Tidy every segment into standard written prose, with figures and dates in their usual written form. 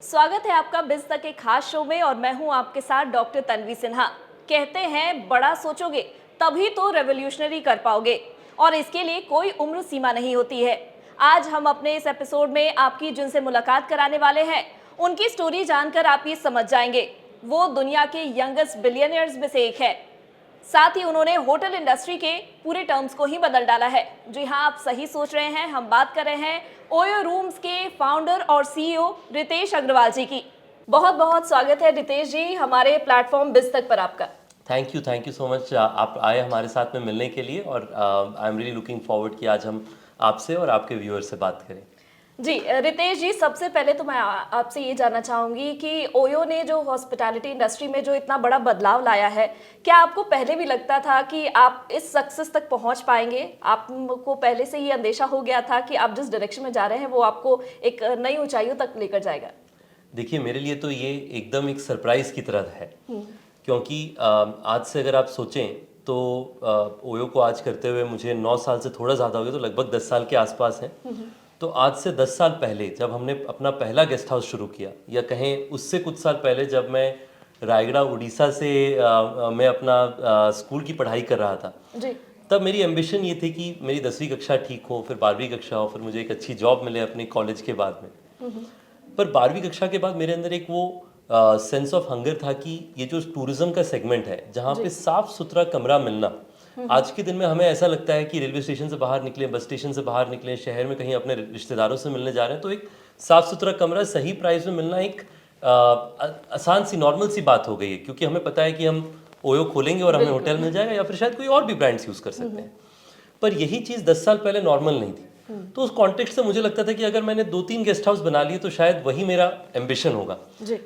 स्वागत है आपका बिज तक के खास शो में और मैं हूं आपके साथ डॉक्टर तन्वी सिन्हा। कहते हैं बड़ा सोचोगे तभी तो रेवोल्यूशनरी कर पाओगे और इसके लिए कोई उम्र सीमा नहीं होती है। आज हम अपने इस एपिसोड में आपकी जिनसे मुलाकात कराने वाले हैं उनकी स्टोरी जानकर आप ये समझ जाएंगे वो दुनिया के यंगेस्ट बिलियनियर्स में से एक है। साथ ही उन्होंने होटल इंडस्ट्री के पूरे टर्म्स को ही बदल डाला है। जी हाँ, आप सही सोच रहे हैं, हम बात कर रहे हैं ओयो रूम्स के फाउंडर और सीईओ रितेश अग्रवाल जी की। बहुत बहुत स्वागत है रितेश जी हमारे प्लेटफॉर्म बिज तक पर आपका। Thank you so much. आप आए हमारे साथ में मिलने के लिए और I am really looking forward कि आज हम आपसे और आपके व्यूअर्स से बात करें। जी रितेश जी, सबसे पहले तो मैं आपसे ये जानना चाहूँगी कि ओयो ने जो हॉस्पिटैलिटी इंडस्ट्री में जो इतना बड़ा बदलाव लाया है, क्या आपको पहले भी लगता था कि आप इस सक्सेस तक पहुँच पाएंगे? आपको पहले से ही अंदेशा हो गया था कि आप जिस डायरेक्शन में जा रहे हैं वो आपको एक नई ऊंचाइयों तक लेकर जाएगा? देखिए, मेरे लिए तो ये एकदम एक सरप्राइज की तरह है, क्योंकि आज से अगर आप सोचें तो ओयो को आज करते हुए मुझे 9 साल से थोड़ा ज़्यादा हो गया, तो लगभग 10 साल के आसपास हैं। तो आज से 10 साल पहले जब हमने अपना पहला गेस्ट हाउस शुरू किया, या कहें उससे कुछ साल पहले जब मैं रायगढ़ उड़ीसा से मैं अपना स्कूल की पढ़ाई कर रहा था जी। तब मेरी एम्बिशन ये थी कि मेरी 10वीं कक्षा ठीक हो, फिर 12वीं कक्षा हो, फिर मुझे एक अच्छी जॉब मिले अपने कॉलेज के बाद में। पर 12वीं कक्षा के बाद मेरे अंदर एक वो सेंस ऑफ हंगर था कि ये जो टूरिज्म का सेगमेंट है जहाँ पे साफ सुथरा कमरा मिलना, आज के दिन में हमें ऐसा लगता है कि रेलवे स्टेशन से बाहर निकले, बस स्टेशन से बाहर निकले, शहर में कहीं अपने रिश्तेदारों से मिलने जा रहे हैं तो एक साफ सुथरा कमरा सही प्राइस में मिलना एक आसान सी नॉर्मल सी बात हो गई है, क्योंकि हमें पता है कि हम ओयो खोलेंगे और हमें होटल मिल जाएगा या फिर शायद कोई और भी ब्रांड्स यूज़ कर सकते हैं। पर यही चीज़ 10 साल पहले नॉर्मल नहीं थी। तो उस कॉन्टेक्स्ट से मुझे लगता था कि अगर मैंने 2-3 गेस्ट हाउस बना लिए तो शायद वही मेरा एम्बिशन होगा।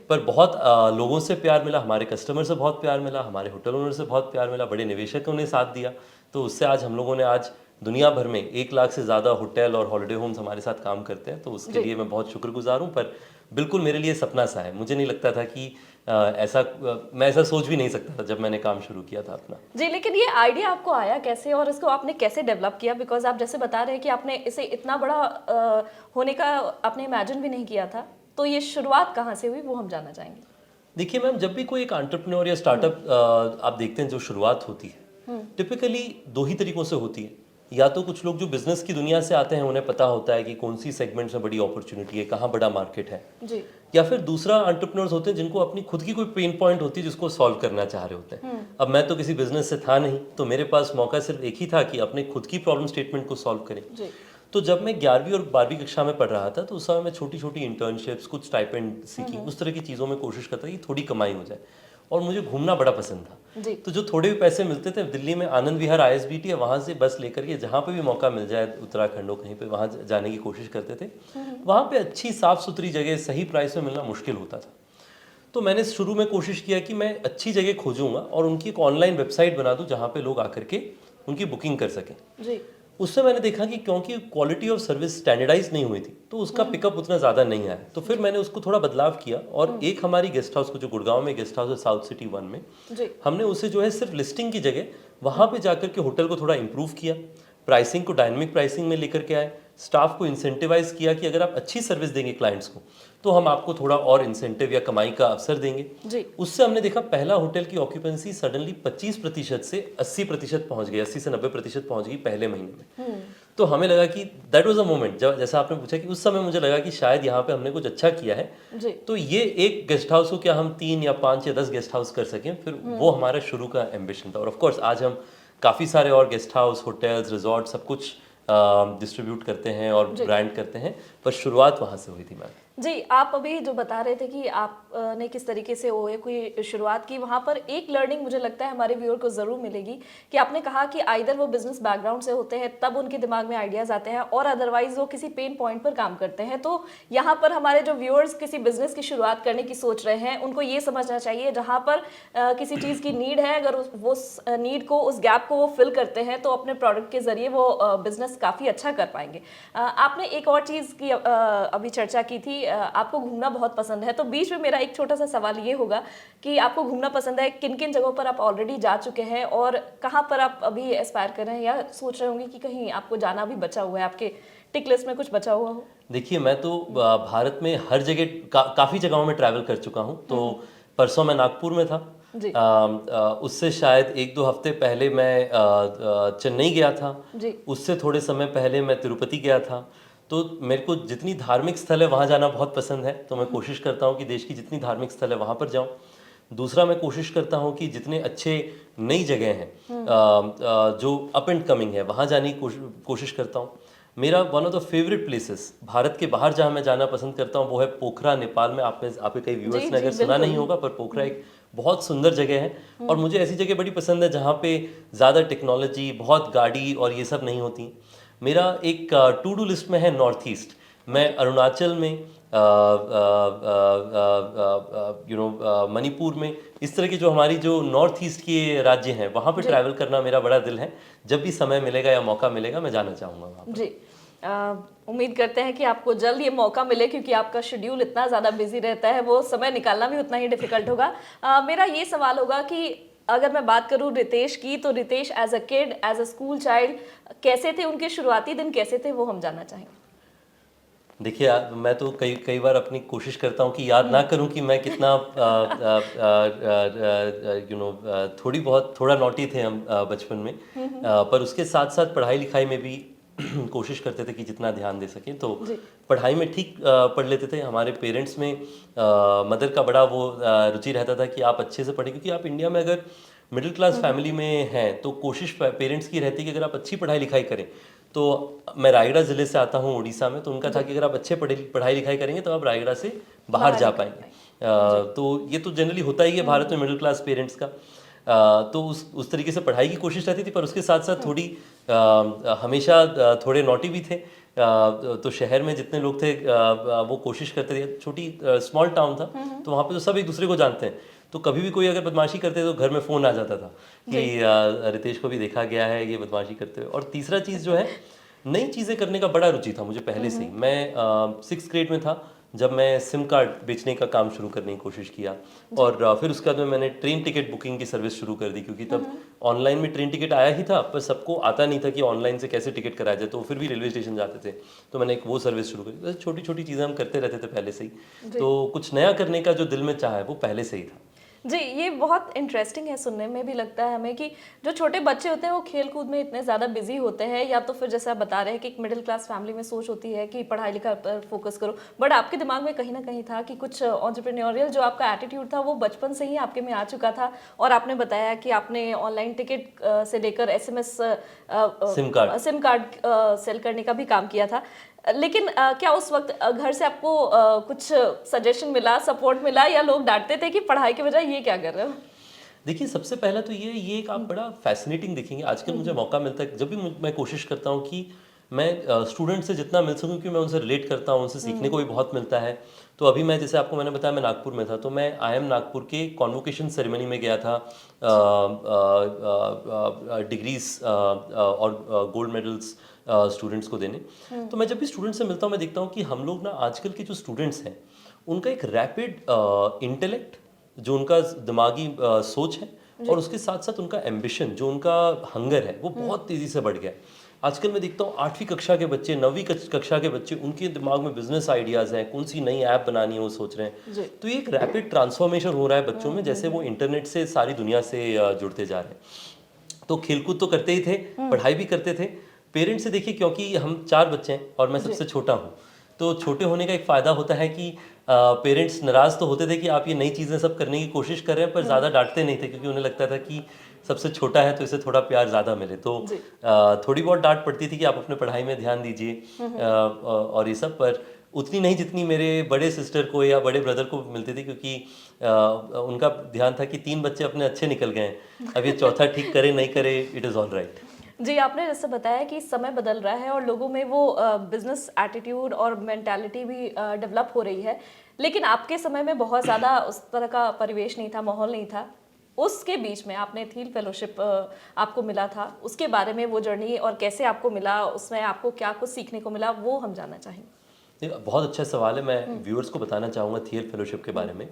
पर बहुत लोगों से प्यार मिला, हमारे कस्टमर से बहुत प्यार मिला, हमारे होटल ओनर से बहुत प्यार मिला, बड़े निवेशकों ने साथ दिया। तो उससे आज हम लोगों ने आज दुनिया भर में 1 लाख से ज़्यादा होटल और हॉलिडे होम्स हमारे साथ काम करते हैं। तो उसके लिए मैं बहुत शुक्रगुजार हूँ। पर बिल्कुल मेरे लिए सपना सा है, मुझे नहीं लगता था कि मैं ऐसा सोच भी नहीं सकता था जब मैंने काम शुरू किया था अपना। जी, लेकिन ये आइडिया आपको आया कैसे और इसको आपने कैसे डेवलप किया? बिकॉज आप जैसे बता रहे हैं कि आपने इसे इतना बड़ा होने का आपने इमेजिन भी नहीं किया था, तो ये शुरुआत कहाँ से हुई वो हम जानना चाहेंगे। देखिए मैम, जब भी कोई एक एंटरप्रेन्योर या स्टार्टअप आप देखते हैं जो शुरुआत होती है, टिपिकली 2 ही तरीकों से होती है। या तो कुछ लोग जो बिजनेस की दुनिया से आते हैं उन्हें पता होता है कि कौन सी सेगमेंट्स में बड़ी अपॉर्चुनिटी है, कहाँ बड़ा मार्केट है। जी। या फिर दूसरा एंटरप्रेन्योर्स होते हैं जिनको अपनी खुद की कोई पेन पॉइंट होती है जिसको सॉल्व करना चाह रहे होते हैं। अब मैं तो किसी बिजनेस से था नहीं, तो मेरे पास मौका सिर्फ एक ही था कि अपने खुद की प्रॉब्लम स्टेटमेंट को सॉल्व करें। जी। तो जब मैं 11वीं और 12वीं कक्षा में पढ़ रहा था तो उस समय मैं छोटी छोटी इंटर्नशिप्स, कुछ स्टाइपेंड सीखी, उस तरह की चीज़ों में कोशिश करता था कि थोड़ी कमाई हो जाए। और मुझे घूमना बड़ा पसंद था। जी। तो जो थोड़े भी पैसे मिलते थे, दिल्ली में आनंद विहार ISBT है, वहाँ से बस लेकर के जहाँ पे भी मौका मिल जाए, उत्तराखंड हो कहीं पे, वहाँ जाने की कोशिश करते थे। वहाँ पे अच्छी साफ़ सुथरी जगह सही प्राइस में मिलना मुश्किल होता था। तो मैंने शुरू में कोशिश किया कि मैं अच्छी जगह खोजूंगा और उनकी एक ऑनलाइन वेबसाइट बना दूं जहाँ पे लोग आकर के उनकी बुकिंग कर सकें। जी। उससे मैंने देखा कि क्योंकि क्वालिटी ऑफ सर्विस स्टैंडर्डाइज नहीं हुई थी तो उसका पिकअप उतना ज़्यादा नहीं आया। तो फिर मैंने उसको थोड़ा बदलाव किया और एक हमारी गेस्ट हाउस को, जो गुड़गांव में गेस्ट हाउस है साउथ सिटी 1 में, जी। हमने उसे जो है सिर्फ लिस्टिंग की जगह वहाँ पे जाकर के होटल को थोड़ा इम्प्रूव किया, प्राइसिंग को डायनेमिक प्राइसिंग में लेकर के आए, स्टाफ को इंसेंटिवाइज किया कि अगर आप अच्छी सर्विस देंगे क्लाइंट्स को तो हम आपको थोड़ा और इंसेंटिव या कमाई का अवसर देंगे। जी। उससे हमने देखा पहला होटल की ऑक्यूपेंसी सडनली 25% से 80% पहुंच गई, 80 से 90% पहुंच गई पहले महीने में। तो हमें लगा कि दैट वाज अ मोमेंट, जब जैसा आपने पूछा कि उस समय मुझे लगा कि शायद यहाँ पे हमने कुछ अच्छा किया है। जी। तो ये एक गेस्ट हाउस को क्या हम 3 या 5 या 10 गेस्ट हाउस कर सकें, फिर वो हमारा शुरू का एम्बिशन था। और ऑफ कोर्स आज हम काफ़ी सारे और गेस्ट हाउस, होटल्स, रिजॉर्ट सब कुछ डिस्ट्रीब्यूट करते हैं और ब्रांड करते हैं, पर शुरुआत वहाँ से हुई थी मैम। जी, आप अभी जो बता रहे थे कि आपने किस तरीके से ओए की शुरुआत की, वहाँ पर एक लर्निंग मुझे लगता है हमारे व्यूअर को ज़रूर मिलेगी कि आपने कहा कि आइदर वो बिजनेस बैकग्राउंड से होते हैं तब उनके दिमाग में आइडियाज़ आते हैं और अदरवाइज वो किसी पेन पॉइंट पर काम करते हैं। तो यहाँ पर हमारे जो व्यूअर्स किसी बिजनेस की शुरुआत करने की सोच रहे हैं उनको ये समझना चाहिए जहाँ पर किसी चीज़ की नीड है, अगर वो नीड को, उस गैप को वो फिल करते हैं तो अपने प्रोडक्ट के ज़रिए वो बिजनेस काफ़ी अच्छा कर पाएंगे। आपने एक और चीज़ की अभी चर्चा की थी, आपको घूमना बहुत पसंद है, तो बीच में मेरा एक छोटा सा सवाल ये होगा कि आपको घूमना पसंद है, किन किन जगहों पर आप ऑलरेडी जा चुके हैं और कहाँ पर आप अभी एस्पायर कर रहे हैं या सोच रहे होंगे कि कहीं आपको जाना भी बचा हुआ है आपके टिक लिस्ट में कुछ बचा हुआ हो? देखिए मैं तो भारत में हर जगह काफ़ी जगहों में ट्रैवल कर चुका हूँ। तो परसों मैं नागपुर में था। जी। उससे शायद 1-2 हफ्ते पहले मैं चेन्नई गया था। जी। उससे थोड़े समय पहले मैं तिरुपति गया था। तो मेरे को जितनी धार्मिक स्थल है वहाँ जाना बहुत पसंद है, तो मैं कोशिश करता हूँ कि देश की जितनी धार्मिक स्थल है वहाँ पर जाऊँ। दूसरा मैं कोशिश करता हूँ कि जितने अच्छे नई जगह हैं जो अप एंड कमिंग है वहाँ जाने की कोशिश करता हूँ। मेरा one of the favourite places Bharat के बाहर जहाँ मैं जाना पसंद करता हूँ वो है पोखरा, नेपाल में। आपके कई व्यूअर्स जी ने जी अगर सुना नहीं बिल्कुल। होगा, पर पोखरा एक बहुत सुंदर जगह है। और मुझे ऐसी जगह बड़ी पसंद है जहाँ पे ज़्यादा टेक्नोलॉजी, बहुत गाड़ी और ये सब नहीं होती। मेरा एक टू डू लिस्ट में है नॉर्थ ईस्ट। मैं अरुणाचल में, मणिपुर में, इस तरह की जो हमारी जो नॉर्थ ईस्ट के राज्य हैं वहाँ पे जी। ट्रैवल करना मेरा बड़ा दिल है। जब भी समय मिलेगा या मौका मिलेगा मैं जाना चाहूँगा वहाँ पर। जी। उम्मीद करते हैं कि आपको जल्द ये मौका मिले, क्योंकि आपका शेड्यूल इतना ज़्यादा बिजी रहता है, वो समय निकालना भी उतना ही डिफिकल्ट होगा। मेरा ये सवाल होगा कि अगर मैं बात करूँ रितेश की, तो Ritesh as a kid, as a school child कैसे थे, उनके शुरुआती दिन कैसे थे, वो हम जानना चाहेंगे। देखिए मैं तो कई कई बार अपनी कोशिश करता हूँ कि याद ना करूँ कि मैं कितना थोड़ा नॉटी थे हम बचपन में। पर उसके साथ साथ पढ़ाई लिखाई में भी कोशिश करते थे कि जितना ध्यान दे सकें। तो जी। पढ़ाई में ठीक पढ़ लेते थे। हमारे पेरेंट्स में मदर का बड़ा वो रुचि रहता था कि आप अच्छे से पढ़ें, क्योंकि आप इंडिया में अगर मिडिल क्लास फैमिली में हैं तो कोशिश पेरेंट्स की रहती है कि अगर आप अच्छी पढ़ाई लिखाई करें। तो मैं रायगढ़ ज़िले से आता हूँ उड़ीसा में, तो उनका था कि अगर आप अच्छे पढ़ाई लिखाई करेंगे तो आप रायगढ़ से बाहर जा पाएंगे। तो ये तो जनरली होता ही है भारत में मिडिल क्लास पेरेंट्स का। तो उस तरीके से पढ़ाई की कोशिश रहती थी, पर उसके साथ साथ थोड़ी हमेशा थोड़े नॉटी भी थे। तो शहर में जितने लोग थे वो कोशिश करते थे। छोटी स्मॉल टाउन था, तो वहाँ पे तो सब एक दूसरे को जानते हैं। तो कभी भी कोई अगर बदमाशी करते तो घर में फ़ोन आ जाता था कि रितेश को भी देखा गया है ये बदमाशी करते हुए। और तीसरा चीज़ जो है, नई चीज़ें करने का बड़ा रुचि था मुझे पहले से ही। मैं 6th ग्रेड में था जब मैं सिम कार्ड बेचने का काम शुरू करने की कोशिश किया। और फिर उसके बाद में मैंने ट्रेन टिकट बुकिंग की सर्विस शुरू कर दी, क्योंकि तब ऑनलाइन में ट्रेन टिकट आया ही था, पर सबको आता नहीं था कि ऑनलाइन से कैसे टिकट कराया जाए। तो फिर भी रेलवे स्टेशन जाते थे, तो मैंने एक वो सर्विस शुरू करी। छोटी छोटी चीज़ें हम करते रहते थे पहले से ही। तो कुछ नया करने का जो दिल में चाह है वो पहले से ही था। जी, ये बहुत इंटरेस्टिंग है, सुनने में भी लगता है हमें कि जो छोटे बच्चे होते हैं वो खेल कूद में इतने ज़्यादा बिजी होते हैं, या तो फिर जैसे आप बता रहे हैं कि एक मिडिल क्लास फैमिली में सोच होती है कि पढ़ाई लिखाई पर फोकस करो, बट आपके दिमाग में कहीं ना कहीं था कि कुछ एंटरप्रेन्योरियल जो आपका एटीट्यूड था वो बचपन से ही आपके में आ चुका था। और आपने बताया कि आपने ऑनलाइन टिकट से लेकर SMS सिम कार्ड सेल करने का भी काम किया था। लेकिन क्या उस वक्त घर से आपको कुछ सजेशन मिला, सपोर्ट मिला, या लोग डांटते थे कि पढ़ाई के बजाय ये क्या कर रहे हो? देखिए सबसे पहला तो ये एक आप बड़ा फैसिनेटिंग देखेंगे। आजकल मुझे मौका मिलता है, जब भी मैं कोशिश करता हूँ कि मैं स्टूडेंट से जितना मिल सकूँ, क्योंकि मैं उनसे रिलेट करता हूँ, उनसे सीखने को भी बहुत मिलता है। तो अभी मैं, जैसे आपको मैंने बताया, मैं नागपुर में था, तो मैं IIM नागपुर के कॉन्वोकेशन सेरेमनी में गया था। डिग्रीज और गोल्ड मेडल्स स्टूडेंट्स को देने। तो मैं जब भी स्टूडेंट से मिलता हूँ मैं देखता हूँ कि हम लोग ना, आजकल के जो स्टूडेंट्स हैं उनका एक रैपिड इंटेलेक्ट, जो उनका दिमागी सोच है, और उसके साथ साथ उनका एम्बिशन, जो उनका हंगर है, वो बहुत तेज़ी से बढ़ गया है। आजकल मैं देखता हूँ 8वीं कक्षा के बच्चे, 9वीं कक्षा के बच्चे, उनके दिमाग में बिजनेस आइडियाज़ हैं, कौन सी नई ऐप बनानी है वो सोच रहे हैं। तो ये एक रैपिड ट्रांसफॉर्मेशन हो रहा है बच्चों में, जैसे वो इंटरनेट से सारी दुनिया से जुड़ते जा रहे हैं। तो खेलकूद तो करते ही थे, पढ़ाई भी करते थे। पेरेंट्स से देखिए, क्योंकि हम 4 बच्चे हैं और मैं सबसे छोटा हूँ, तो छोटे होने का एक फ़ायदा होता है कि पेरेंट्स नाराज़ तो होते थे कि आप ये नई चीज़ें सब करने की कोशिश कर रहे हैं, पर ज़्यादा डांटते नहीं थे, क्योंकि उन्हें लगता था कि सबसे छोटा है तो इसे थोड़ा प्यार ज़्यादा मिले। तो थोड़ी बहुत डांट पड़ती थी कि आप अपने पढ़ाई में ध्यान दीजिए और ये सब, पर उतनी नहीं जितनी मेरे बड़े सिस्टर को या बड़े ब्रदर को मिलती थी, क्योंकि उनका ध्यान था कि 3 बच्चे अपने अच्छे निकल गए हैं, अब ये चौथा ठीक करे नहीं करे, इट इज़ ऑल राइट। जी, आपने जैसे बताया कि समय बदल रहा है और लोगों में वो बिजनेस एटीट्यूड और मेंटालिटी भी डेवलप हो रही है, लेकिन आपके समय में बहुत ज़्यादा उस तरह का परिवेश नहीं था, माहौल नहीं था। उसके बीच में आपने थील फेलोशिप आपको मिला था, उसके बारे में वो जर्नी और कैसे आपको मिला, उसमें आपको क्या कुछ सीखने को मिला, वो हम जानना चाहेंगे। बहुत अच्छा सवाल है। मैं व्यूअर्स को बताना चाहूँगा थियल फेलोशिप के बारे में।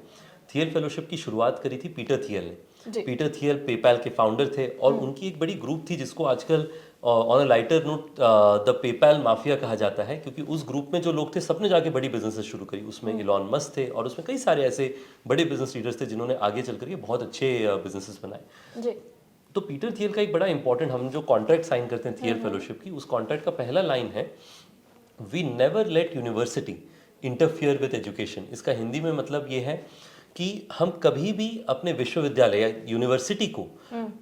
थियल फेलोशिप की शुरुआत करी थी पीटर थियल ने। पीटर थियल पेपैल के फाउंडर थे, और उनकी एक बड़ी ग्रुप थी जिसको आजकल on a lighter note the PayPal mafia कहा जाता है, क्योंकि उस ग्रुप में जो लोग थे सबने जाके बड़ी बिजनेसेस शुरू करी। उसमें इलॉन मस्क थे और उसमें कई सारे ऐसे बड़े बिजनेस लीडर्स थे जिन्होंने आगे चल करके बहुत अच्छे बिजनेसेस बनाए। जी। तो पीटर थियल का एक बड़ा इंपॉर्टेंट, हम जो कॉन्ट्रैक्ट साइन करते हैं थियल फेलोशिप की, उस कॉन्ट्रैक्ट का पहला लाइन है, we never let university interfere with education. इसका हिंदी में मतलब ये है कि हम कभी भी अपने विश्वविद्यालय या यूनिवर्सिटी को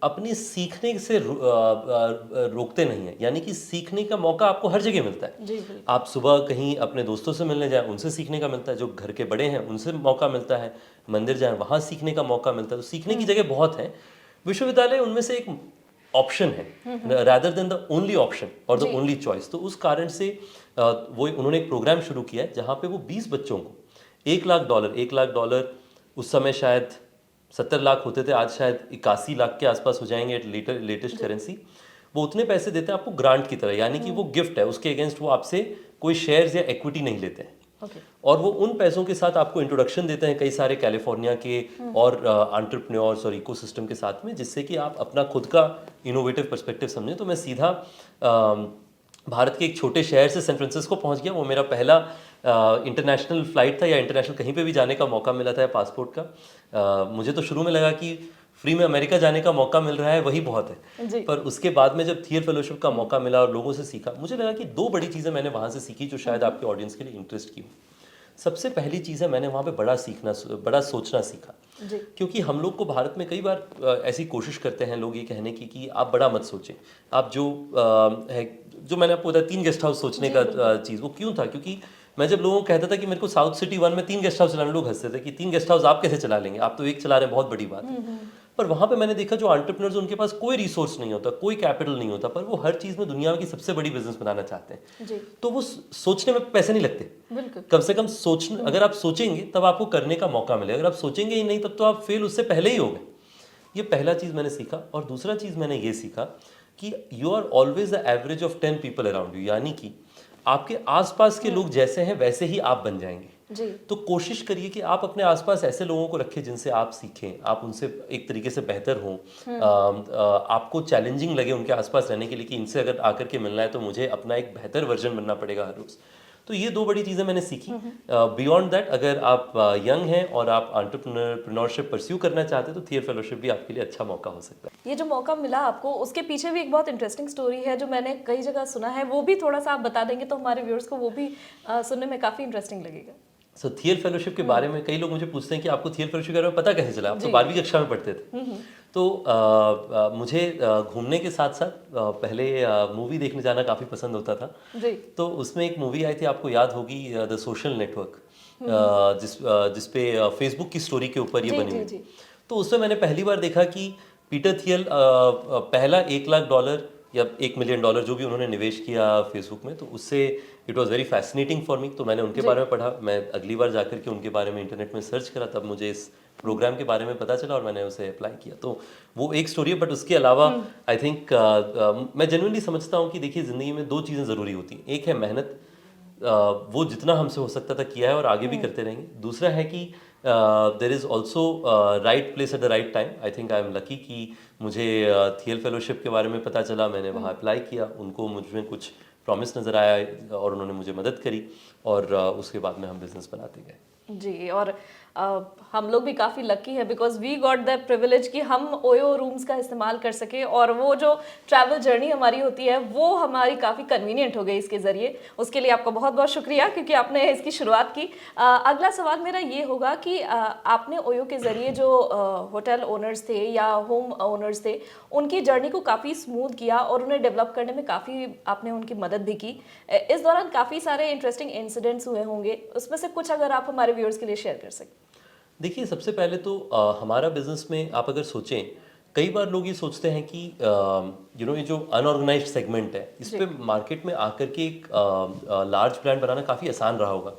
अपनी सीखने से रोकते नहीं है। यानी कि सीखने का मौका आपको हर जगह मिलता है। जी बिल्कुल। आप सुबह कहीं अपने दोस्तों से मिलने जाएं, उनसे सीखने का मिलता है। जो घर के बड़े हैं उनसे मौका मिलता है। मंदिर जाएं, वहाँ सीखने का मौका मिलता है। तो सीखने की जगह बहुत है। विश्वविद्यालय उनमें से एक ऑप्शन है, rather than the only option और द जी। Only choice. तो उस कारण से वो उन्होंने एक प्रोग्राम शुरू किया है जहाँ पे वो 20 बच्चों को $1 लाख उस समय शायद 70 लाख होते थे, आज शायद 81 लाख के आसपास हो जाएंगे एट लेटेस्ट करेंसी। वो उतने पैसे देते हैं आपको ग्रांट की तरह, यानी कि वो गिफ्ट है, उसके अगेंस्ट वो आपसे कोई शेयर्स या इक्विटी नहीं लेते हैं। ओके। और वो उन पैसों के साथ आपको इंट्रोडक्शन देते हैं कई सारे कैलिफोर्निया के और एंटरप्रेन्योर्स और इकोसिस्टम के साथ में, जिससे कि आप अपना खुद का इनोवेटिव पर्सपेक्टिव समझें। तो मैं सीधा भारत के एक छोटे शहर से सैन फ्रांसिस्को पहुंच गया। वो मेरा पहला इंटरनेशनल फ्लाइट था, या इंटरनेशनल कहीं पे भी जाने का मौका मिला था पासपोर्ट का। मुझे तो शुरू में लगा कि फ्री में अमेरिका जाने का मौका मिल रहा है वही बहुत है, जी। पर उसके बाद में जब थियल फेलोशिप का मौका मिला और लोगों से सीखा, मुझे लगा कि दो बड़ी चीज़ें मैंने वहाँ से सीखी जो शायद आपके ऑडियंस के लिए इंटरेस्ट की हो। सबसे पहली चीज़ है, मैंने वहाँ पे बड़ा सोचना सीखा। जी। क्योंकि हम लोग को भारत में कई बार ऐसी कोशिश करते हैं लोग ये कहने की कि आप बड़ा मत सोचें। आप है जो मैंने आपको बताया 3 गेस्ट हाउस सोचने का चीज़, वो क्यों था? क्योंकि मैं जब लोगों को कहता था कि मेरे को साउथ सिटी 1 में 3 गेस्ट हाउस चलाने, लोग हंसते थे कि 3 गेस्ट हाउस आप कैसे चला लेंगे, आप तो एक चला रहे हैं, बहुत बड़ी बात है। पर वहाँ पे मैंने देखा जो एंटरप्रेन्योर्स, उनके पास कोई रिसोर्स नहीं होता, कोई कैपिटल नहीं होता, पर वो हर चीज़ में दुनिया की सबसे बड़ी बिजनेस बनाना चाहते हैं। जी। तो वो सोचने में पैसे नहीं लगते। बिल्कुल। कम से कम सोचने, अगर आप सोचेंगे तब आपको करने का मौका मिलेगा। अगर आप सोचेंगे ही नहीं तब तो आप फेल उससे पहले ही हो गए। ये पहला चीज़ मैंने सीखा। और दूसरा चीज़ मैंने ये सीखा कि you are always the average of 10 people around you, यानी कि आपके आसपास के लोग जैसे हैं वैसे ही आप बन जाएंगे। जी। तो कोशिश करिए कि आप अपने आसपास ऐसे लोगों को रखें जिनसे आप सीखें, आप उनसे एक तरीके से बेहतर हों। आपको चैलेंजिंग लगे उनके आसपास रहने के लिए कि इनसे अगर आकर के मिलना है तो मुझे अपना एक बेहतर वर्जन बनना पड़ेगा हर रोज़। तो ये दो बड़ी चीज़ें मैंने सीखी। बियॉन्ड दैट, अगर आप यंग हैं और आप एंटरप्रेन्योरशिप परस्यू करना चाहते हैं तो थियल फेलोशिप भी आपके लिए अच्छा मौका हो सकता है। ये जो मौका मिला आपको, उसके पीछे भी एक बहुत इंटरेस्टिंग स्टोरी है जो मैंने कई जगह सुना है, वो भी थोड़ा सा आप बता देंगे तो हमारे व्यूअर्स को वो भी सुनने में काफ़ी इंटरेस्टिंग लगेगा। सो थियल फेलोशिप के बारे में कई लोग मुझे पूछते हैं कि आपको थियल फेलोशिप के बारे में पता कैसे चला, आप तो 12वीं कक्षा में पढ़ते थे। तो मुझे घूमने के साथ साथ पहले मूवी देखने जाना काफ़ी पसंद होता था। जी। तो उसमें एक मूवी आई थी, आपको याद होगी, द सोशल नेटवर्क, जिस पे फेसबुक की स्टोरी के ऊपर ये जी, बनी जी, हुई। जी। तो उसमें मैंने पहली बार देखा कि पीटर थियल पहला $1 लाख या $1 मिलियन जो भी उन्होंने निवेश किया फेसबुक में, तो उससे it was very fascinating for me. तो मैंने उनके बारे में पढ़ा। मैं अगली बार जाकर के उनके बारे में इंटरनेट में सर्च करा, तब मुझे इस प्रोग्राम के बारे में पता चला और मैंने उसे अप्लाई किया। तो वो एक स्टोरी है। बट उसके अलावा आई थिंक मैं जेन्युइनली समझता हूँ कि देखिए, ज़िंदगी में दो चीज़ें ज़रूरी होती हैं। एक है मेहनत, वो जितना हमसे हो सकता था किया है और आगे भी करते रहेंगे। दूसरा है कि there is also right place at the right time. I think I am lucky कि मुझे थियल फेलोशिप के बारे में पता चला, मैंने वहाँ अप्लाई किया, उनको मुझ में कुछ प्रॉमिस नज़र आया और उन्होंने मुझे मदद करी, और उसके बाद में हम बिजनेस बनाते गए। जी। और हम लोग भी काफ़ी लकी हैं because we got the privilege कि हम ओयो रूम्स का इस्तेमाल कर सके, और वो जो ट्रैवल जर्नी हमारी होती है वो हमारी काफ़ी कन्वीनियंट हो गई इसके ज़रिए। उसके लिए आपका बहुत बहुत शुक्रिया क्योंकि आपने इसकी शुरुआत की। अगला सवाल मेरा ये होगा कि आपने ओयो के ज़रिए जो होटल ओनर्स थे या होम ओनर्स थे, उनकी जर्नी को काफ़ी स्मूथ किया और उन्हें डेवलप करने में काफ़ी आपने उनकी मदद भी की। इस दौरान काफ़ी सारे इंटरेस्टिंग इंसिडेंट्स हुए होंगे, उसमें से कुछ अगर आप हमारे व्यूअर्स के लिए शेयर कर सकें। देखिए, सबसे पहले तो हमारा बिजनेस में आप अगर सोचें, कई बार लोग ये सोचते हैं कि ये जो अनऑर्गेनाइज्ड सेगमेंट है, इस पे मार्केट में आकर के एक लार्ज ब्रांड बनाना काफ़ी आसान रहा होगा,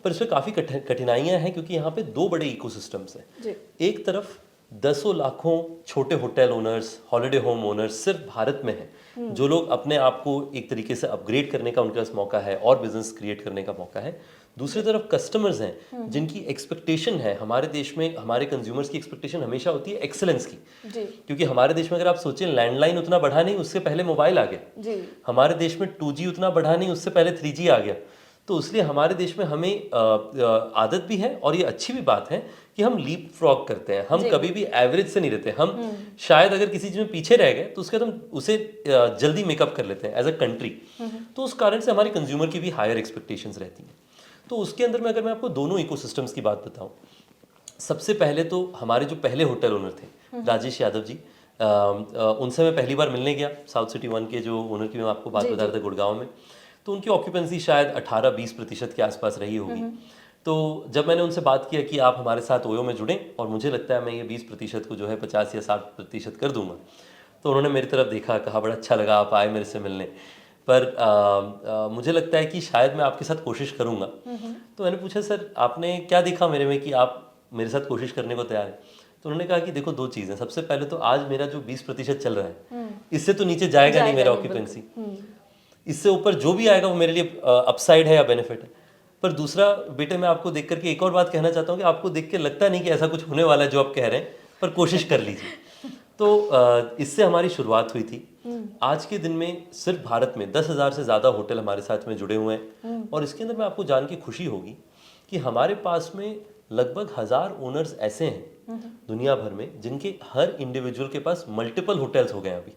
पर इसमें काफ़ी कठिनाइयाँ हैं क्योंकि यहाँ पे दो बड़े इकोसिस्टम्स हैं। एक तरफ दसों लाखों छोटे hotel owners, holiday home owners सिर्फ भारत में हैं, जो लोग अपने आप को एक तरीके से अपग्रेड करने का उनके पास मौका है और बिजनेस क्रिएट करने का मौका है। दूसरी तरफ कस्टमर्स हैं जिनकी एक्सपेक्टेशन है, हमारे देश में हमारे कंज्यूमर्स की एक्सपेक्टेशन हमेशा होती है एक्सेलेंस की। जी क्योंकि हमारे देश में अगर आप सोचें, लैंडलाइन उतना बढ़ा नहीं, उससे पहले मोबाइल आ गया। जी हमारे देश में 2G उतना बढ़ा नहीं, उससे पहले 3G आ गया। तो इसलिए हमारे देश में हमें आदत भी है, और ये अच्छी भी बात है कि हम लीप फ्रॉग करते हैं। हम कभी भी एवरेज से नहीं रहते। हम शायद अगर किसी चीज़ में पीछे रह गए तो उसके बाद हम उसे जल्दी मेकअप कर लेते हैं एज अ कंट्री। तो उस कारण से हमारी कंज्यूमर की भी हायर एक्सपेक्टेशंस रहती हैं। तो उसके अंदर में अगर मैं आपको दोनों इकोसिस्टम्स की बात बताऊं, सबसे पहले तो हमारे जो पहले होटल ओनर थे राजेश यादव जी, उनसे मैं पहली बार मिलने गया। साउथ सिटी 1 के जो ओनर की मैं आपको बात बता रहा था गुड़गांव में, तो उनकी ऑक्यूपेंसी शायद 18-20% के आसपास रही होगी। तो जब मैंने उनसे बात किया कि आप हमारे साथ ओयो में जुड़ें और मुझे लगता है मैं ये 20% को जो है 50 या 60% कर दूंगा, तो उन्होंने मेरी तरफ देखा, कहा बड़ा अच्छा लगा आप आए मेरे से मिलने, पर मुझे लगता है कि शायद मैं आपके साथ कोशिश करूंगा। तो मैंने पूछा सर आपने क्या देखा मेरे में कि आप मेरे साथ कोशिश करने को तैयार हैं? तो उन्होंने कहा कि देखो दो चीज़ें, सबसे पहले तो आज मेरा जो 20% चल रहा है इससे तो नीचे जाएगा नहीं मेरा ऑक्यूपेंसी, इससे ऊपर जो भी आएगा वो मेरे लिए अपसाइड है या बेनिफिट है। पर दूसरा बेटे, मैं आपको देख करके एक और बात कहना चाहता हूँ कि आपको देख के लगता नहीं कि ऐसा कुछ होने वाला है जो आप कह रहे हैं, पर कोशिश कर लीजिए। तो इससे हमारी शुरुआत हुई थी। आज के दिन में सिर्फ भारत में 10,000 से ज़्यादा होटल हमारे साथ में जुड़े हुए हैं, और इसके अंदर मैं आपको जान के खुशी होगी कि हमारे पास में लगभग 1000 ओनर्स ऐसे हैं दुनिया भर में जिनके हर इंडिविजुअल के पास मल्टीपल होटल्स हो गए हैं अभी।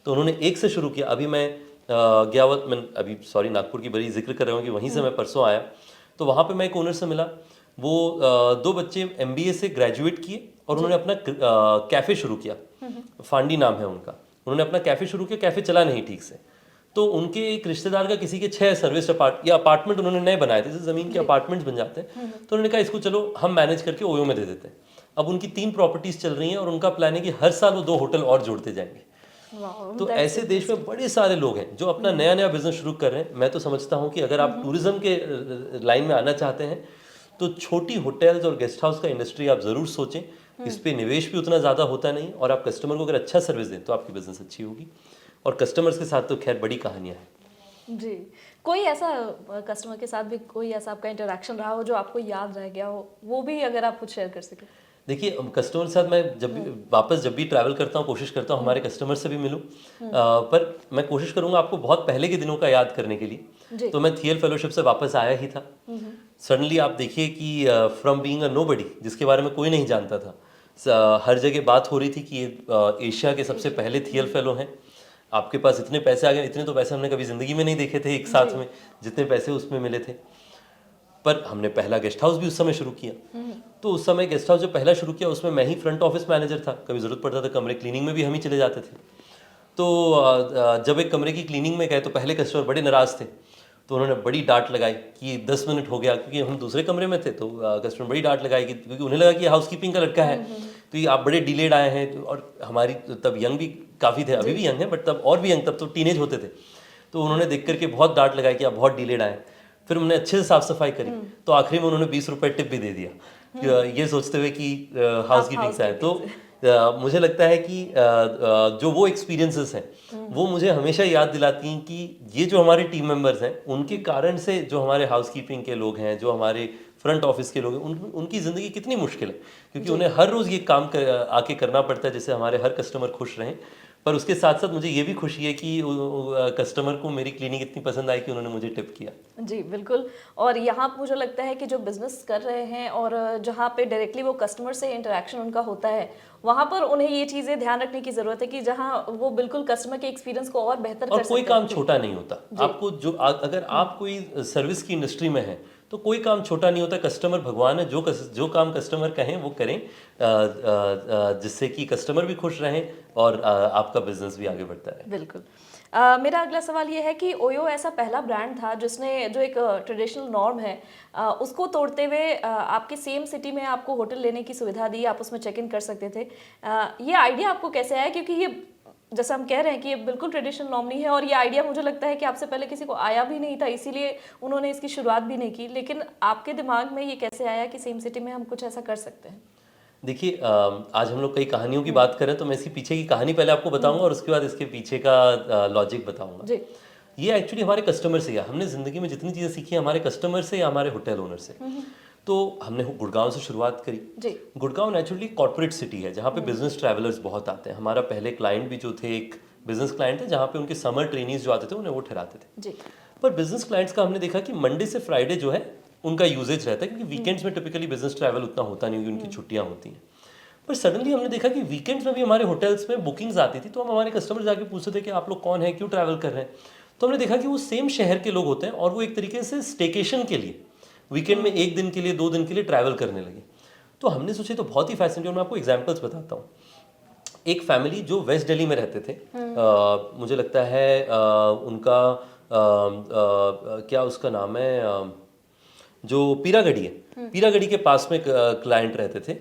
तो उन्होंने एक से शुरू किया। अभी मैं गया हुआ, मैं अभी सॉरी नागपुर की बड़ी जिक्र कर रहा हूँ कि वहीं से मैं परसों आया, तो वहाँ पे मैं एक ओनर से मिला। वो दो बच्चे MBA से ग्रेजुएट किए और उन्होंने अपना कैफ़े शुरू किया, फांडी नाम है उनका। उन्होंने अपना कैफ़े शुरू किया, कैफ़े चला नहीं ठीक से, तो उनके एक रिश्तेदार का किसी के 6 सर्विस अपार्टमेंट उन्होंने नए बनाए थे, जैसे ज़मीन के अपार्टमेंट्स बन जाते हैं। तो उन्होंने कहा इसको चलो हम मैनेज करके ओयो में दे देते हैं। अब उनकी 3 प्रॉपर्टीज़ चल रही हैं और उनका प्लान है कि हर साल वो 2 होटल और जोड़ते जाएंगे। तो ऐसे देश में बड़े सारे लोग हैं जो अपना नया नया बिजनेस शुरू कर रहे हैं। मैं तो समझता हूँ कि अगर आप टूरिज्म के लाइन में आना चाहते हैं तो छोटी होटल्स और गेस्ट हाउस का इंडस्ट्री आप ज़रूर सोचें। इस पे निवेश भी उतना ज़्यादा होता नहीं, और आप कस्टमर को अगर अच्छा सर्विस दें तो आपकी बिजनेस अच्छी होगी। और कस्टमर्स के साथ तो खैर बड़ी कहानियाँ हैं जी। कोई ऐसा कस्टमर के साथ भी कोई ऐसा आपका इंटरेक्शन रहा हो जो आपको याद रह गया हो, वो भी अगर आप कुछ शेयर कर सकें? देखिए, कस्टमर के साथ मैं जब भी ट्रैवल करता हूँ कोशिश करता हूँ हमारे कस्टमर से भी मिलूं। पर मैं कोशिश करूंगा आपको बहुत पहले के दिनों का याद करने के लिए। तो मैं थियल फेलोशिप से वापस आया ही था। सडनली आप देखिए कि फ्रॉम बीइंग अ नोबडी, जिसके बारे में कोई नहीं जानता था, हर जगह बात हो रही थी कि ये एशिया के सबसे पहले थियल फेलो हैं। आपके पास इतने पैसे आ गए, इतने तो पैसे हमने कभी ज़िंदगी में नहीं देखे थे एक साथ में, जितने पैसे उसमें मिले थे। पर हमने पहला गेस्ट हाउस भी उस समय शुरू किया। तो उस समय गेस्ट हाउस जो पहला शुरू किया उसमें मैं ही फ्रंट ऑफिस मैनेजर था। कभी ज़रूरत पड़ता था कमरे क्लीनिंग में भी हम ही चले जाते थे। तो जब एक कमरे की क्लीनिंग में गए तो पहले कस्टमर बड़े नाराज़ थे, तो उन्होंने बड़ी डांट लगाई कि 10 मिनट हो गया, क्योंकि हम दूसरे कमरे में थे। तो कस्टमर बड़ी डांट लगाई कि क्योंकि उन्हें लगा कि हाउसकीपिंग का लड़का है, तो ये आप बड़े डिलेड आए हैं। और हमारी तब यंग भी काफ़ी थे, अभी भी यंग है बट तब और भी यंग, तब तो टीनेज होते थे। तो उन्होंने देख करके बहुत डांट लगाई कि आप बहुत डिलेड आए। फिर हमने अच्छे से साफ सफाई करी, तो आखिरी में उन्होंने 20 रुपये टिप भी दे दिया, ये सोचते हुए कि हाउसकीपिंग से आए। तो मुझे लगता है कि जो वो एक्सपीरियंसेस हैं वो मुझे हमेशा याद दिलाती हैं कि ये जो हमारे टीम मेंबर्स हैं उनके कारण से जो हमारे हाउसकीपिंग के लोग हैं, जो हमारे फ्रंट ऑफिस के लोग हैं, उनकी ज़िंदगी कितनी मुश्किल है, क्योंकि उन्हें हर रोज़ ये काम आके करना पड़ता है जिससे हमारे हर कस्टमर खुश रहें। पर उसके साथ साथ मुझे ये भी खुशी है कि कस्टमर को मेरी क्लिनिक इतनी पसंद आई कि उन्होंने मुझे टिप किया। जी बिल्कुल। और यहाँ मुझे लगता है कि जो बिजनेस कर रहे हैं और जहाँ पे डायरेक्टली वो कस्टमर से इंटरेक्शन उनका होता है, वहाँ पर उन्हें ये चीज़ें ध्यान रखने की ज़रूरत है कि जहाँ वो बिल्कुल कस्टमर के एक्सपीरियंस को और बेहतर और कर कोई सकते हैं। काम छोटा नहीं होता। आपको जो अगर आप कोई सर्विस की इंडस्ट्री में हैं तो कोई काम छोटा नहीं होता। कस्टमर भगवान है, जो काम कस्टमर कहें वो करें, जिससे कि कस्टमर भी खुश रहें और आपका बिजनेस भी आगे बढ़ता है। बिल्कुल। मेरा अगला सवाल ये है कि ओयो ऐसा पहला ब्रांड था जिसने जो एक ट्रेडिशनल नॉर्म है उसको तोड़ते हुए आपके सेम सिटी में आपको होटल लेने की सुविधा दी, आप उसमें चेक इन कर सकते थे। ये आइडिया आपको कैसे आया? क्योंकि ये जैसा हम कह रहे हैं कि ये बिल्कुल ट्रेडिशनल नॉर्म नहीं है, और ये आइडिया मुझे लगता है कि आपसे पहले किसी को आया भी नहीं था, इसीलिए उन्होंने इसकी शुरुआत भी नहीं की। लेकिन आपके दिमाग में ये कैसे आया कि सेम सिटी में हम कुछ ऐसा कर सकते हैं? देखिए, आज हम लोग कई कहानियों की बात करें तो मैं इसके पीछे की कहानी पहले आपको बताऊंगा और उसके बाद इसके पीछे का लॉजिक बताऊंगा। जी। ये एक्चुअली हमारे कस्टमर से, या हमने ज़िंदगी में जितनी चीज़ें सीखी हैं हमारे कस्टमर से या हमारे होटल ओनर से। तो हमने गुड़गांव से शुरुआत करी। जी। गुड़गांव नेचुरली कॉर्पोरेट सिटी है जहाँ पे बिजनेस ट्रैवलर्स बहुत आते हैं। हमारा पहले क्लाइंट भी जो थे एक बिजनेस क्लाइंट थे जहाँ पे उनके समर ट्रेनीज जो आते थे उन्हें वो ठहराते थे। जी। पर बिजनेस क्लाइंट्स का हमने देखा कि मंडे से फ्राइडे जो है उनका यूजेज रहता है, क्योंकि वीकेंड्स में टिपिकली बिजनेस ट्रैवल उतना होता नहीं, क्योंकि उनकी छुट्टियां होती हैं। पर सडनली हमने देखा कि वीकेंड्स में भी हमारे होटल्स में बुकिंग्स आती थी, तो हम हमारे कस्टमर जाके पूछते थे कि आप लोग कौन है, क्यों ट्रैवल कर रहे हैं। तो हमने देखा कि वो सेम शहर के लोग होते हैं और वो एक तरीके से स्टेकेशन के लिए वीकेंड में 1 दिन के लिए 2 दिन के लिए ट्रैवल करने लगे। तो हमने सोचे तो बहुत ही फैसिनेटिंग, मैं आपको एग्जांपल्स बताता हूँ। एक फैमिली जो वेस्ट दिल्ली में रहते थे, मुझे लगता है उनका क्या उसका नाम है, जो पीरागढ़ी है, पीरागढ़ी के पास में क्लाइंट रहते थे।